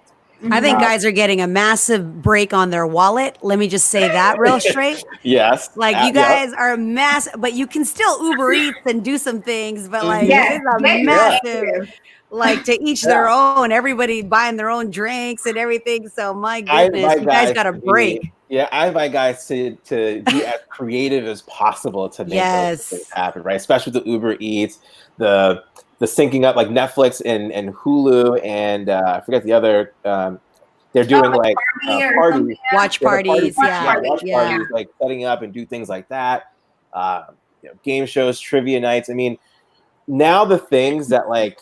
I think guys are getting a massive break on their wallet. Let me just say that real straight. Yes. Like you guys are massive, but you can still Uber Eats and do some things, but like yes, it's a massive, like to each their own, everybody buying their own drinks and everything. So my goodness, you guys got a break. I invite guys to be as creative as possible to make those things happen, right? Especially with the Uber Eats, the syncing up like Netflix and Hulu and I forget the other. They're doing like parties, watch parties, parties, like setting up and do things like that. Game shows, trivia nights. I mean, now the things that like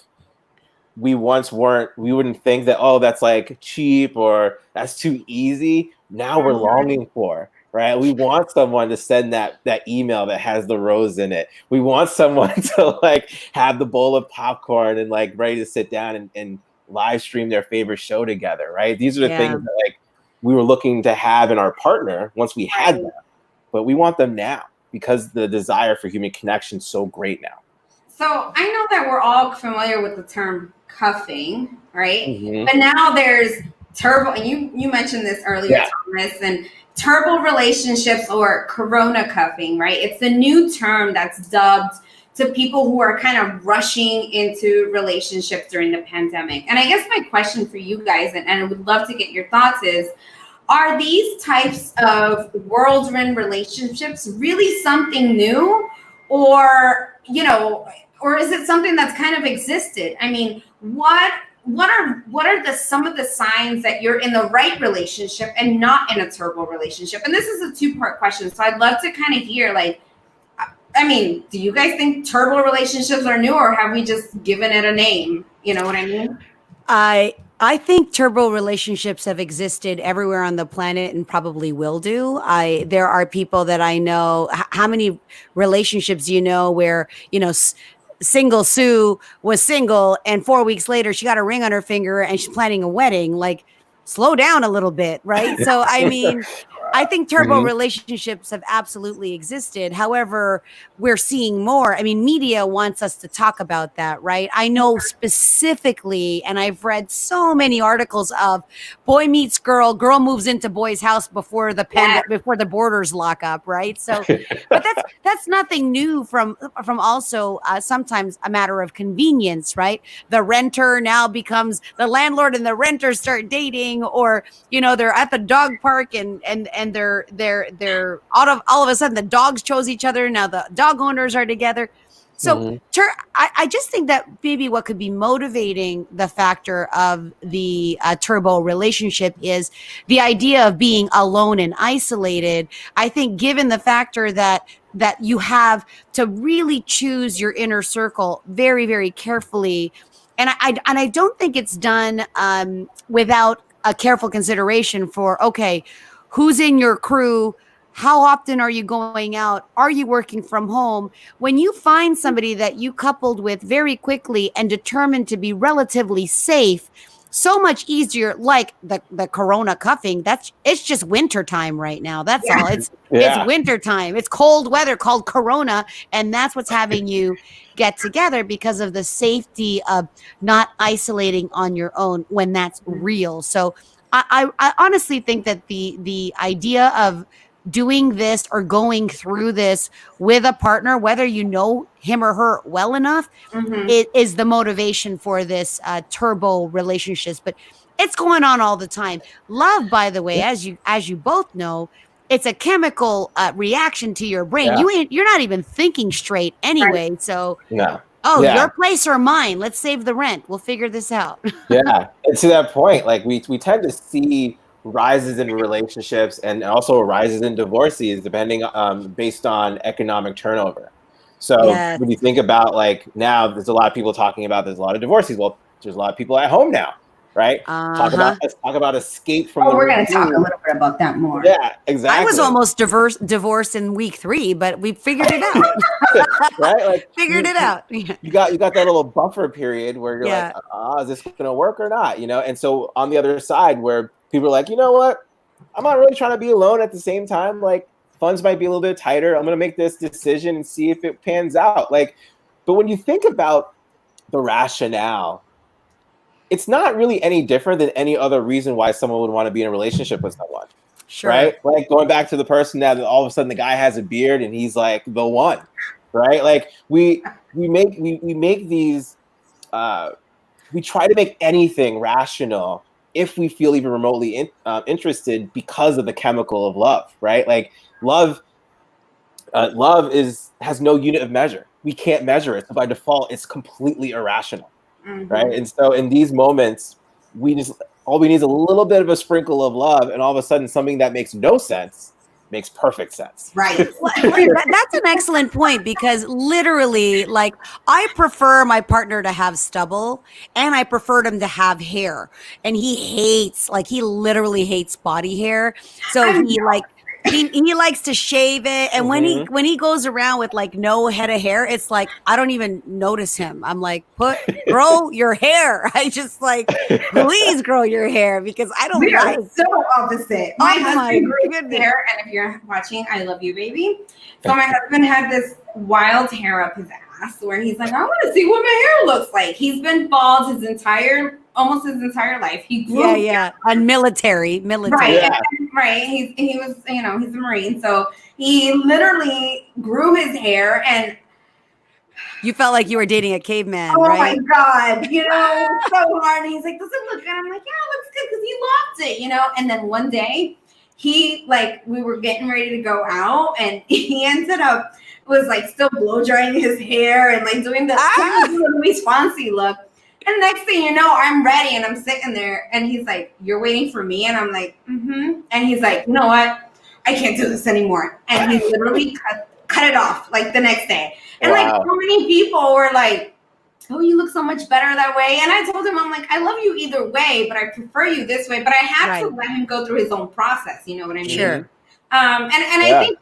we once weren't, we wouldn't think that, oh, that's like cheap or that's too easy. Now we're longing for. Right, we want someone to send that email that has the rose in it. We want someone to like have the bowl of popcorn and like ready to sit down and live stream their favorite show together. Right, these are the things that like we were looking to have in our partner once we had them, but we want them now because the desire for human connection is so great now. So I know that we're all familiar with the term cuffing, right? But now there's turbo, and you mentioned this earlier, Thomas, and turbo relationships or corona cuffing, right? It's the new term that's dubbed to people who are kind of rushing into relationships during the pandemic. And I guess my question for you guys, and I would love to get your thoughts, is are these types of whirlwind relationships really something new, or is it something that's kind of existed? I mean, what are some of the signs that you're in the right relationship and not in a turbo relationship? And this is a two-part question, so I'd love to kind of hear, like, I mean, do you guys think turbo relationships are new, or have we just given it a name? You know what I mean? I think turbo relationships have existed everywhere on the planet and probably will do. There are people that I know. How many relationships do you know where, single Sue was single and 4 weeks later she got a ring on her finger and she's planning a wedding? Like, slow down a little bit, right? So, I mean, I think turbo relationships have absolutely existed. However, we're seeing more. I mean, media wants us to talk about that, right? I know specifically, and I've read so many articles of boy meets girl, girl moves into boy's house before the before the borders lock up, right? So, but that's nothing new from also sometimes a matter of convenience, right? The renter now becomes the landlord and the renter start dating, or they're at the dog park and they're all of a sudden the dogs chose each other. Now the dog owners are together. So I just think that maybe what could be motivating the factor of the turbo relationship is the idea of being alone and isolated. I think given the factor that you have to really choose your inner circle very, very carefully. And I don't think it's done without a careful consideration for, okay, who's in your crew? How often are you going out? Are you working from home? When you find somebody that you coupled with very quickly and determined to be relatively safe, so much easier, like the corona cuffing, it's just winter time right now. That's all. It's winter time. It's cold weather called corona, and that's what's having you get together because of the safety of not isolating on your own when that's real. So I honestly think that the idea of doing this or going through this with a partner, whether you know him or her well enough, it is the motivation for this turbo relationships. But it's going on all the time. Love, by the way, as you both know, it's a chemical reaction to your brain. You're not even thinking straight anyway. So Oh, Yeah. your place or mine? Let's save the rent. We'll figure this out. Yeah. And to that point, like we tend to see rises in relationships and also rises in divorces depending based on economic turnover. So Yes. when you think about like now there's a lot of people talking about there's a lot of divorces. Well, there's a lot of people at home now, right? Let's talk about escape from we're going to talk a little bit about that more. Yeah, exactly. I was almost divorced in week 3, but we figured it out. Right? Like figured it out. You got that little buffer period where you're like, is this gonna work or not? And so on the other side where people are like, you know what? I'm not really trying to be alone at the same time. Like funds might be a little bit tighter. I'm gonna make this decision and see if it pans out. Like, but when you think about the rationale, it's not really any different than any other reason why someone would want to be in a relationship with someone. Sure. Right? Like going back to the person that all of a sudden the guy has a beard and he's like the one, right? Like we make these we try to make anything rational if we feel even remotely interested because of the chemical of love, right? Like love has no unit of measure. We can't measure it. So by default, it's completely irrational, right? And so in these moments, all we need is a little bit of a sprinkle of love, and all of a sudden something that makes no sense makes perfect sense. Right. That's an excellent point because literally, like, I prefer my partner to have stubble and I prefer him to have hair. And he literally hates body hair. So he likes to shave it, and when he goes around with like no head of hair, it's like I don't even notice him. I'm like, grow your hair. I just like, please grow your hair because I don't. We are so opposite. My husband grew his hair, and if you're watching, I love you, baby. So my husband had this wild hair up his ass where he's like, I want to see what my hair looks like. He's been bald almost his entire life. He grew and military. Right. Yeah. Right. He was, he's a Marine. So he literally grew his hair, and you felt like you were dating a caveman, right? Oh my God. So hard. And he's like, does it look good? I'm like, yeah, it looks good because he loved it, And then one day we were getting ready to go out, and he ended up was like still blow drying his hair and like doing the Luis Fonsi look. And next thing you know, I'm ready and I'm sitting there, and he's like, you're waiting for me? And I'm like, mm-hmm. And he's like, you know what? I can't do this anymore. And he literally cut it off like the next day. And like so many people were like, oh, you look so much better that way. And I told him, I'm like, I love you either way, but I prefer you this way. But I had to let him go through his own process. You know what I mean? Sure. I think,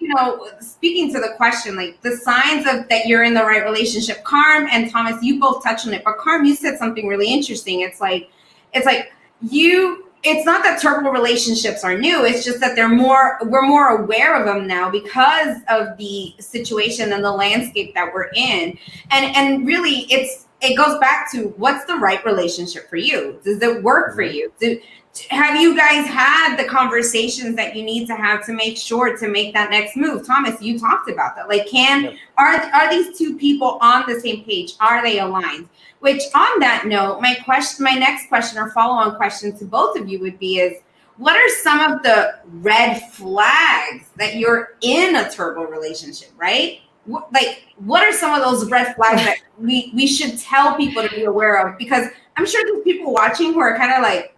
speaking to the question, like the signs of that you're in the right relationship, Carm and Thomas, you both touched on it, but Carm, you said something really interesting. It's not that turbo relationships are new. It's just that we're more aware of them now because of the situation and the landscape that we're in. And really it goes back to what's the right relationship for you? Does it work for you? Have you guys had the conversations that you need to have to make sure to make that next move? Thomas, you talked about that. Like, are these two people on the same page? Are they aligned? Which, on that note, my next question or follow-on question to both of you would be is, what are some of the red flags that you're in a turbo relationship, right? What are some of those red flags that we should tell people to be aware of? Because I'm sure there's people watching who are kind of like,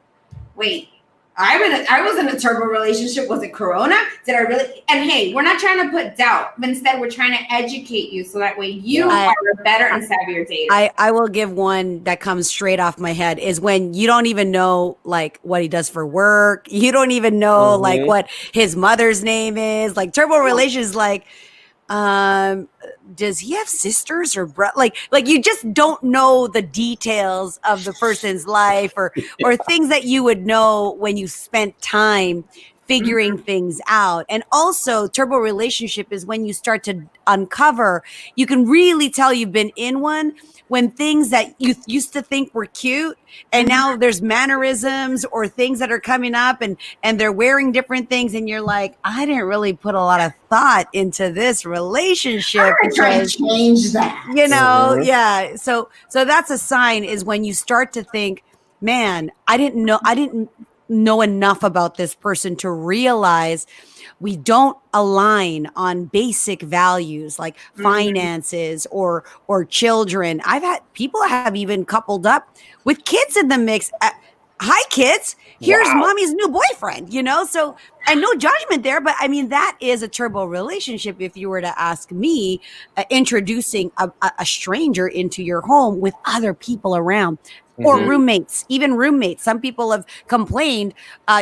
wait, I was in a turbo relationship. Was it Corona? Did I really? And hey, we're not trying to put doubt, but instead we're trying to educate you so that way you are a better and savvier dater. I will give one that comes straight off my head is when you don't even know like what he does for work. You don't even know like what his mother's name is. Like turbo relations, like, does he have sisters or like you just don't know the details of the person's life or things that you would know when you spent time figuring things out. And also turbo relationship is when you start to uncover, you can really tell you've been in one when things that you used to think were cute and now there's mannerisms or things that are coming up and they're wearing different things and you're like, I didn't really put a lot of thought into this relationship. I'm trying to change that. Yeah. So that's a sign is when you start to think, man, I didn't know enough about this person to realize we don't align on basic values like finances or children. I've had people have even coupled up with kids in the mix. Hi, kids. Here's mommy's new boyfriend, So, and no judgment there, but I mean, that is a turbo relationship. If you were to ask me, introducing a stranger into your home with other people around. Or roommates, even roommates. Some people have complained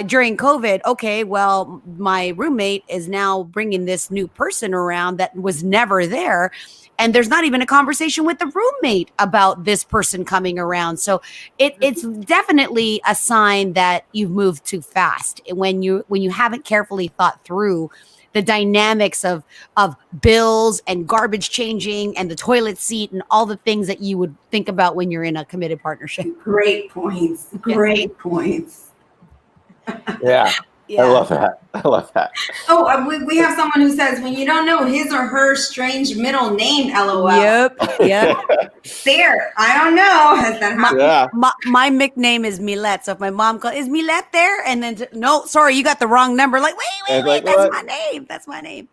during COVID. Okay, well, my roommate is now bringing this new person around that was never there. And there's not even a conversation with the roommate about this person coming around. So it's definitely a sign that you've moved too fast when you haven't carefully thought through the dynamics of bills and garbage changing and the toilet seat and all the things that you would think about when you're in a committed partnership. Great points. Great points. Yeah. I love that. Oh, we have someone who says, when you don't know his or her strange middle name, LOL. Yep. There. I don't know. Has that happened? My nickname is Milette. So if my mom calls, is Milette there? And then, no, sorry, you got the wrong number. Like, wait, that's my name. That's my name.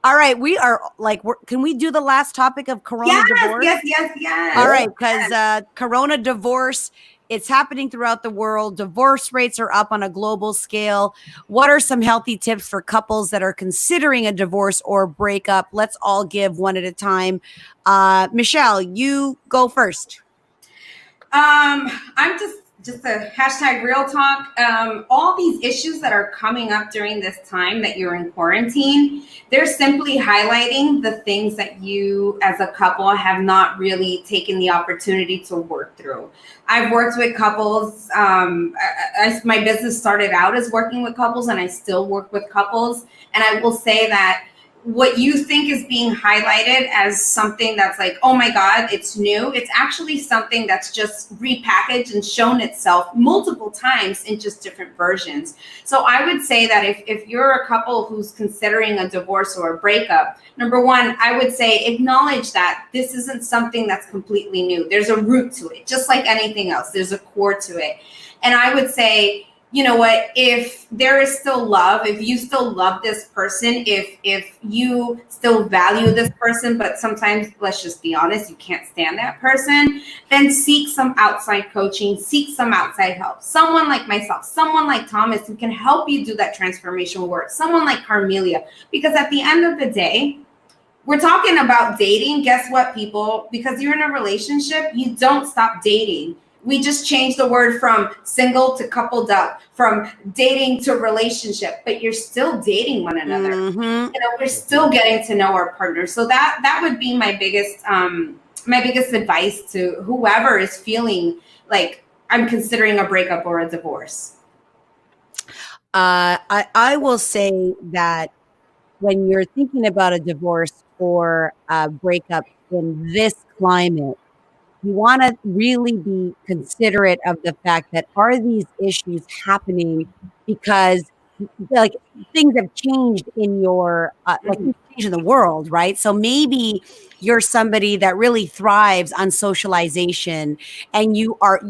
All right. We are like, can we do the last topic of Corona divorce? Yes. All right. Because Corona divorce, it's happening throughout the world. Divorce rates are up on a global scale. What are some healthy tips for couples that are considering a divorce or breakup? Let's all give one at a time. Michelle, you go first. I'm just a hashtag real talk. All these issues that are coming up during this time that you're in quarantine, they're simply highlighting the things that you as a couple have not really taken the opportunity to work through. I've worked with couples. My business started out as working with couples, and I still work with couples. And I will say that what you think is being highlighted as something that's like, oh my God, it's new. It's actually something that's just repackaged and shown itself multiple times in just different versions. So I would say that if you're a couple who's considering a divorce or a breakup, number one, I would say acknowledge that this isn't something that's completely new. There's a root to it, just like anything else. There's a core to it. And I would say, you know what, if there is still love, if you still love this person, if you still value this person, but sometimes, let's just be honest, you can't stand that person, then seek some outside coaching, seek some outside help. Someone like myself, someone like Thomas who can help you do that transformational work, someone like Carmelia, because at the end of the day, we're talking about dating. Guess what, people? Because you're in a relationship, you don't stop dating. We just changed the word from single to coupled up, from dating to relationship, but you're still dating one another. We're still getting to know our partner. So that would be my biggest advice to whoever is feeling like I'm considering a breakup or a divorce. I will say that when you're thinking about a divorce or a breakup in this climate, you want to really be considerate of the fact that are these issues happening because like things have changed in your like things changed in the world, right? So maybe you're somebody that really thrives on socialization and you are,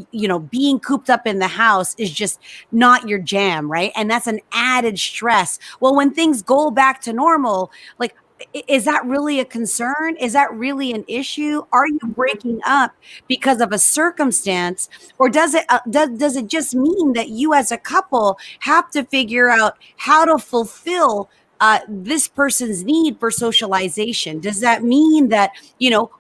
being cooped up in the house is just not your jam, right? And that's an added stress. Well, when things go back to normal, like, is that really a concern? Is that really an issue? Are you breaking up because of a circumstance, or does it just mean that you as a couple have to figure out how to fulfill this person's need for socialization? Does that mean that,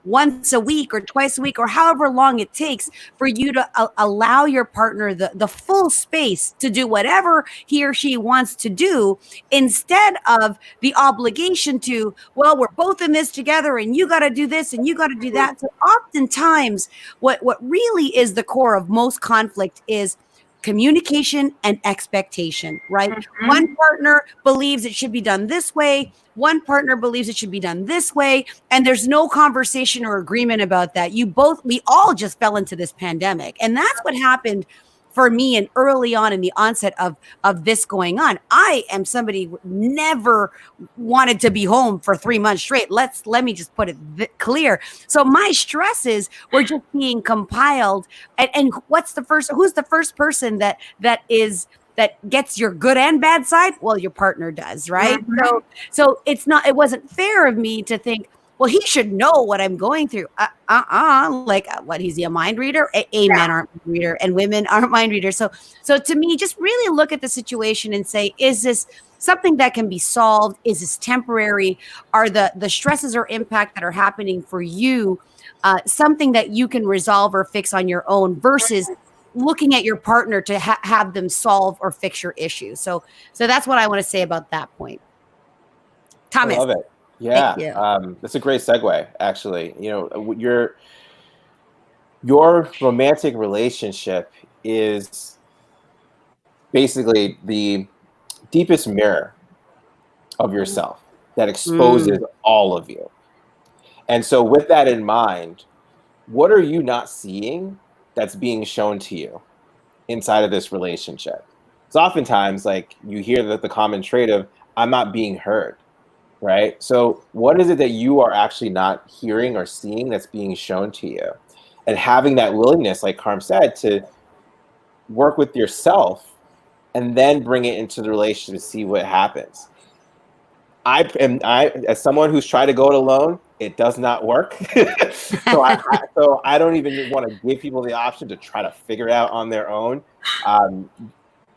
once a week or twice a week or however long it takes for you to allow your partner the full space to do whatever he or she wants to do instead of the obligation to, well, we're both in this together and you got to do this and you got to do that. So oftentimes what really is the core of most conflict is communication and expectation, right? One partner believes it should be done this way. One partner believes it should be done this way. And there's no conversation or agreement about that. We all just fell into this pandemic. And that's what happened for me and early on in the onset of this going on. I am somebody who never wanted to be home for 3 months straight. Let me just put it clear. So my stresses were just being compiled. And who's the first person that is that gets your good and bad side, well, your partner does, right? Mm-hmm. So it wasn't fair of me to think, well, he should know what I'm going through. What, he's a mind reader? Men aren't mind reader, and women aren't mind readers. So to me, just really look at the situation and say, is this something that can be solved? Is this temporary? Are the stresses or impact that are happening for you something that you can resolve or fix on your own versus looking at your partner to have them solve or fix your issue? So that's what I want to say about that point. Thomas. I love it. Yeah, thank you. that's a great segue, actually. Your romantic relationship is basically the deepest mirror of yourself that exposes all of you. And so with that in mind, what are you not seeing that's being shown to you inside of this relationship? Because oftentimes, like, you hear that the common trait of, I'm not being heard, right? So what is it that you are actually not hearing or seeing that's being shown to you? And having that willingness, like Carm said, to work with yourself and then bring it into the relationship to see what happens. I as someone who's tried to go it alone, it does not work. so I don't even want to give people the option to try to figure it out on their own.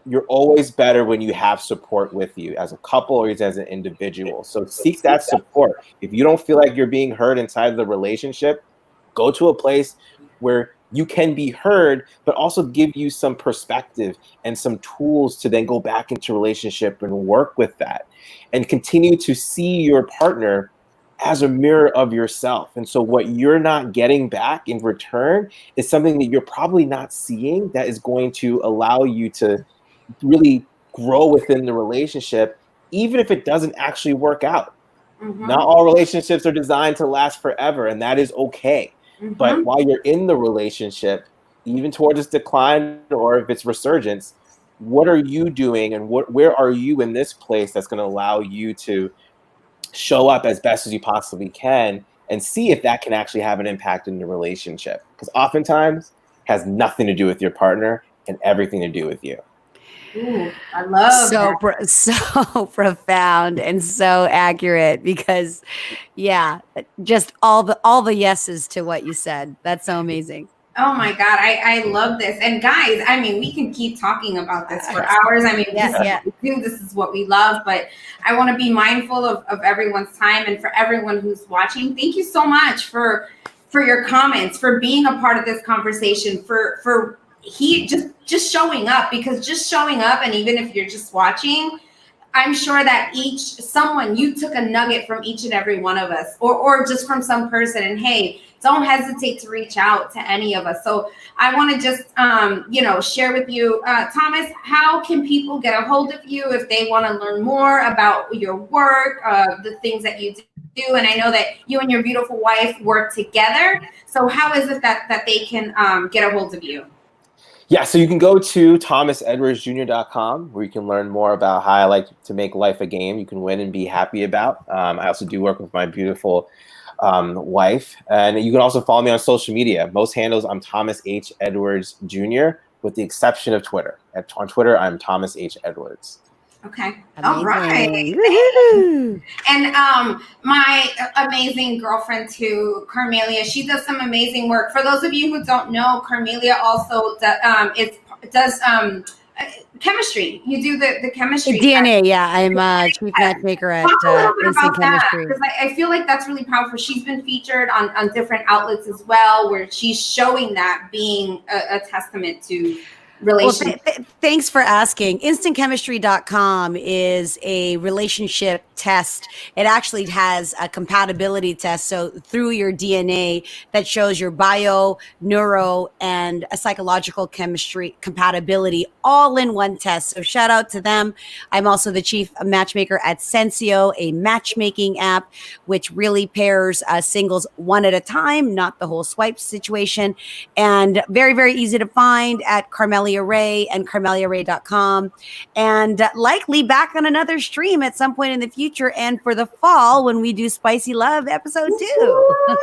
You're always better when you have support with you as a couple or as an individual. So seek that support. If you don't feel like you're being heard inside of the relationship, go to a place where you can be heard, but also give you some perspective and some tools to then go back into relationship and work with that and continue to see your partner as a mirror of yourself. And so what you're not getting back in return is something that you're probably not seeing that is going to allow you to really grow within the relationship, even if it doesn't actually work out. Mm-hmm. Not all relationships are designed to last forever, and that is okay. Mm-hmm. But while you're in the relationship, even towards its decline or if it's resurgence, what are you doing and where are you in this place that's going to allow you to show up as best as you possibly can and see if that can actually have an impact in the relationship? Because oftentimes it has nothing to do with your partner and everything to do with you. Ooh, I love that. So profound and so accurate, because just all the yeses to what you said. That's so amazing. Oh my God, I love this. And guys, I mean, we can keep talking about this for hours. I mean, this is what we do, this is what we love, but I want to be mindful of everyone's time. And for everyone who's watching, thank you so much for your comments, for being a part of this conversation, for just showing up, because just showing up, and even if you're just watching, I'm sure that you took a nugget from each and every one of us, or just from some person, and hey, don't hesitate to reach out to any of us. So I want to just, share with you, Thomas, how can people get a hold of you if they want to learn more about your work, the things that you do? And I know that you and your beautiful wife work together. So how is it that they can get a hold of you? Yeah, so you can go to thomasedwardsjr.com, where you can learn more about how I like to make life a game you can win and be happy about. I also do work with my beautiful wife. And you can also follow me on social media. Most handles, I'm Thomas H. Edwards Jr., with the exception of Twitter. On Twitter, I'm Thomas H. Edwards. Okay. Amazing. All right. And my amazing girlfriend too, Carmelia, she does some amazing work. For those of you who don't know, Carmelia also does chemistry. You do the chemistry. DNA, yeah. I'm a chief matchmaker at Instant Chemistry. Because I feel like that's really powerful. She's been featured on different outlets as well, where she's showing that being a testament to relationship. Well, thanks for asking. InstantChemistry.com is a relationship test. It actually has a compatibility test. So through your DNA, that shows your bio, neuro, and a psychological chemistry compatibility all in one test. So shout out to them. I'm also the chief matchmaker at Sensio, a matchmaking app, which really pairs singles one at a time, not the whole swipe situation. And very, very easy to find at Carmelia Ray and CarmeliaRay.com, and likely back on another stream at some point in the future, and for the fall when we do Spicy Love episode 2. So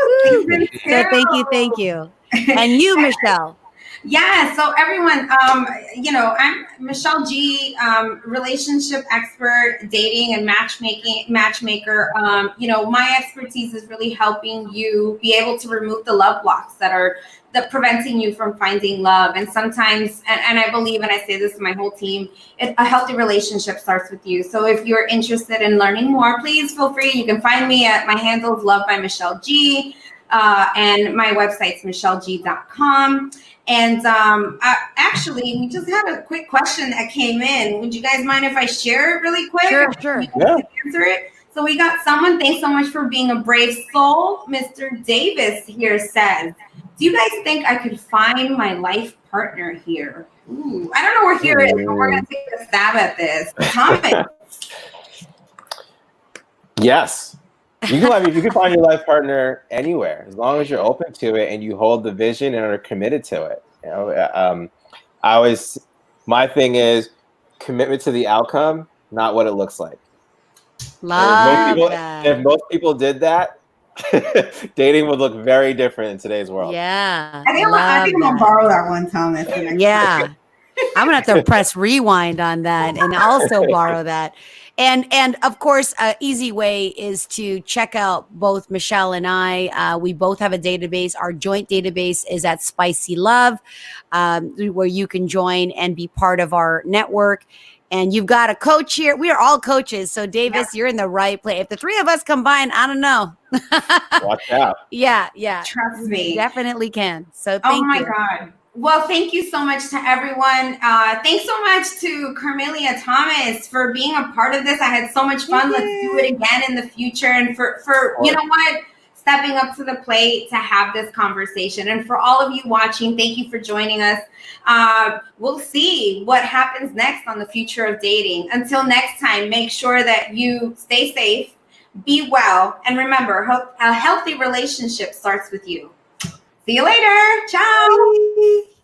thank you. And you, Michelle. Yeah, so everyone, I'm Michelle G, relationship expert, dating and matchmaker. My expertise is really helping you be able to remove the love blocks that preventing you from finding love. And sometimes, and I believe, and I say this to my whole team, a healthy relationship starts with you. So if you're interested in learning more, please feel free. You can find me at my handles, Love by Michelle G, and my website's michelleg.com. And actually, we just had a quick question that came in. Would you guys mind if I share it really quick? Sure. You guys can answer it. So we got someone, thanks so much for being a brave soul. Mr. Davis here says, do you guys think I could find my life partner here? Ooh, I don't know where here is, but we're going to take a stab at this. Thomas. Yes. You can find your life partner anywhere as long as you're open to it and you hold the vision and are committed to it. My thing is commitment to the outcome, not what it looks like. If most people did that, dating would look very different in today's world. Yeah. I think I'm going to borrow that one, Thomas. Yeah. I'm going to have to press rewind on that and also borrow that. And of course, an easy way is to check out both Michelle and I. We both have a database. Our joint database is at Spicy Love, where you can join and be part of our network. And you've got a coach here. We are all coaches. So Davis, you're in the right place. If the three of us combine, I don't know. Watch out. Yeah. Trust me. Definitely can. So thank you. Oh my God. Well, thank you so much to everyone. Thanks so much to Carmelia Thomas for being a part of this. I had so much fun. Let's do it again in the future. And for you know what? Stepping up to the plate to have this conversation. And for all of you watching, thank you for joining us. We'll see what happens next on the future of dating. Until next time, make sure that you stay safe, be well, and remember, a healthy relationship starts with you. See you later. Ciao.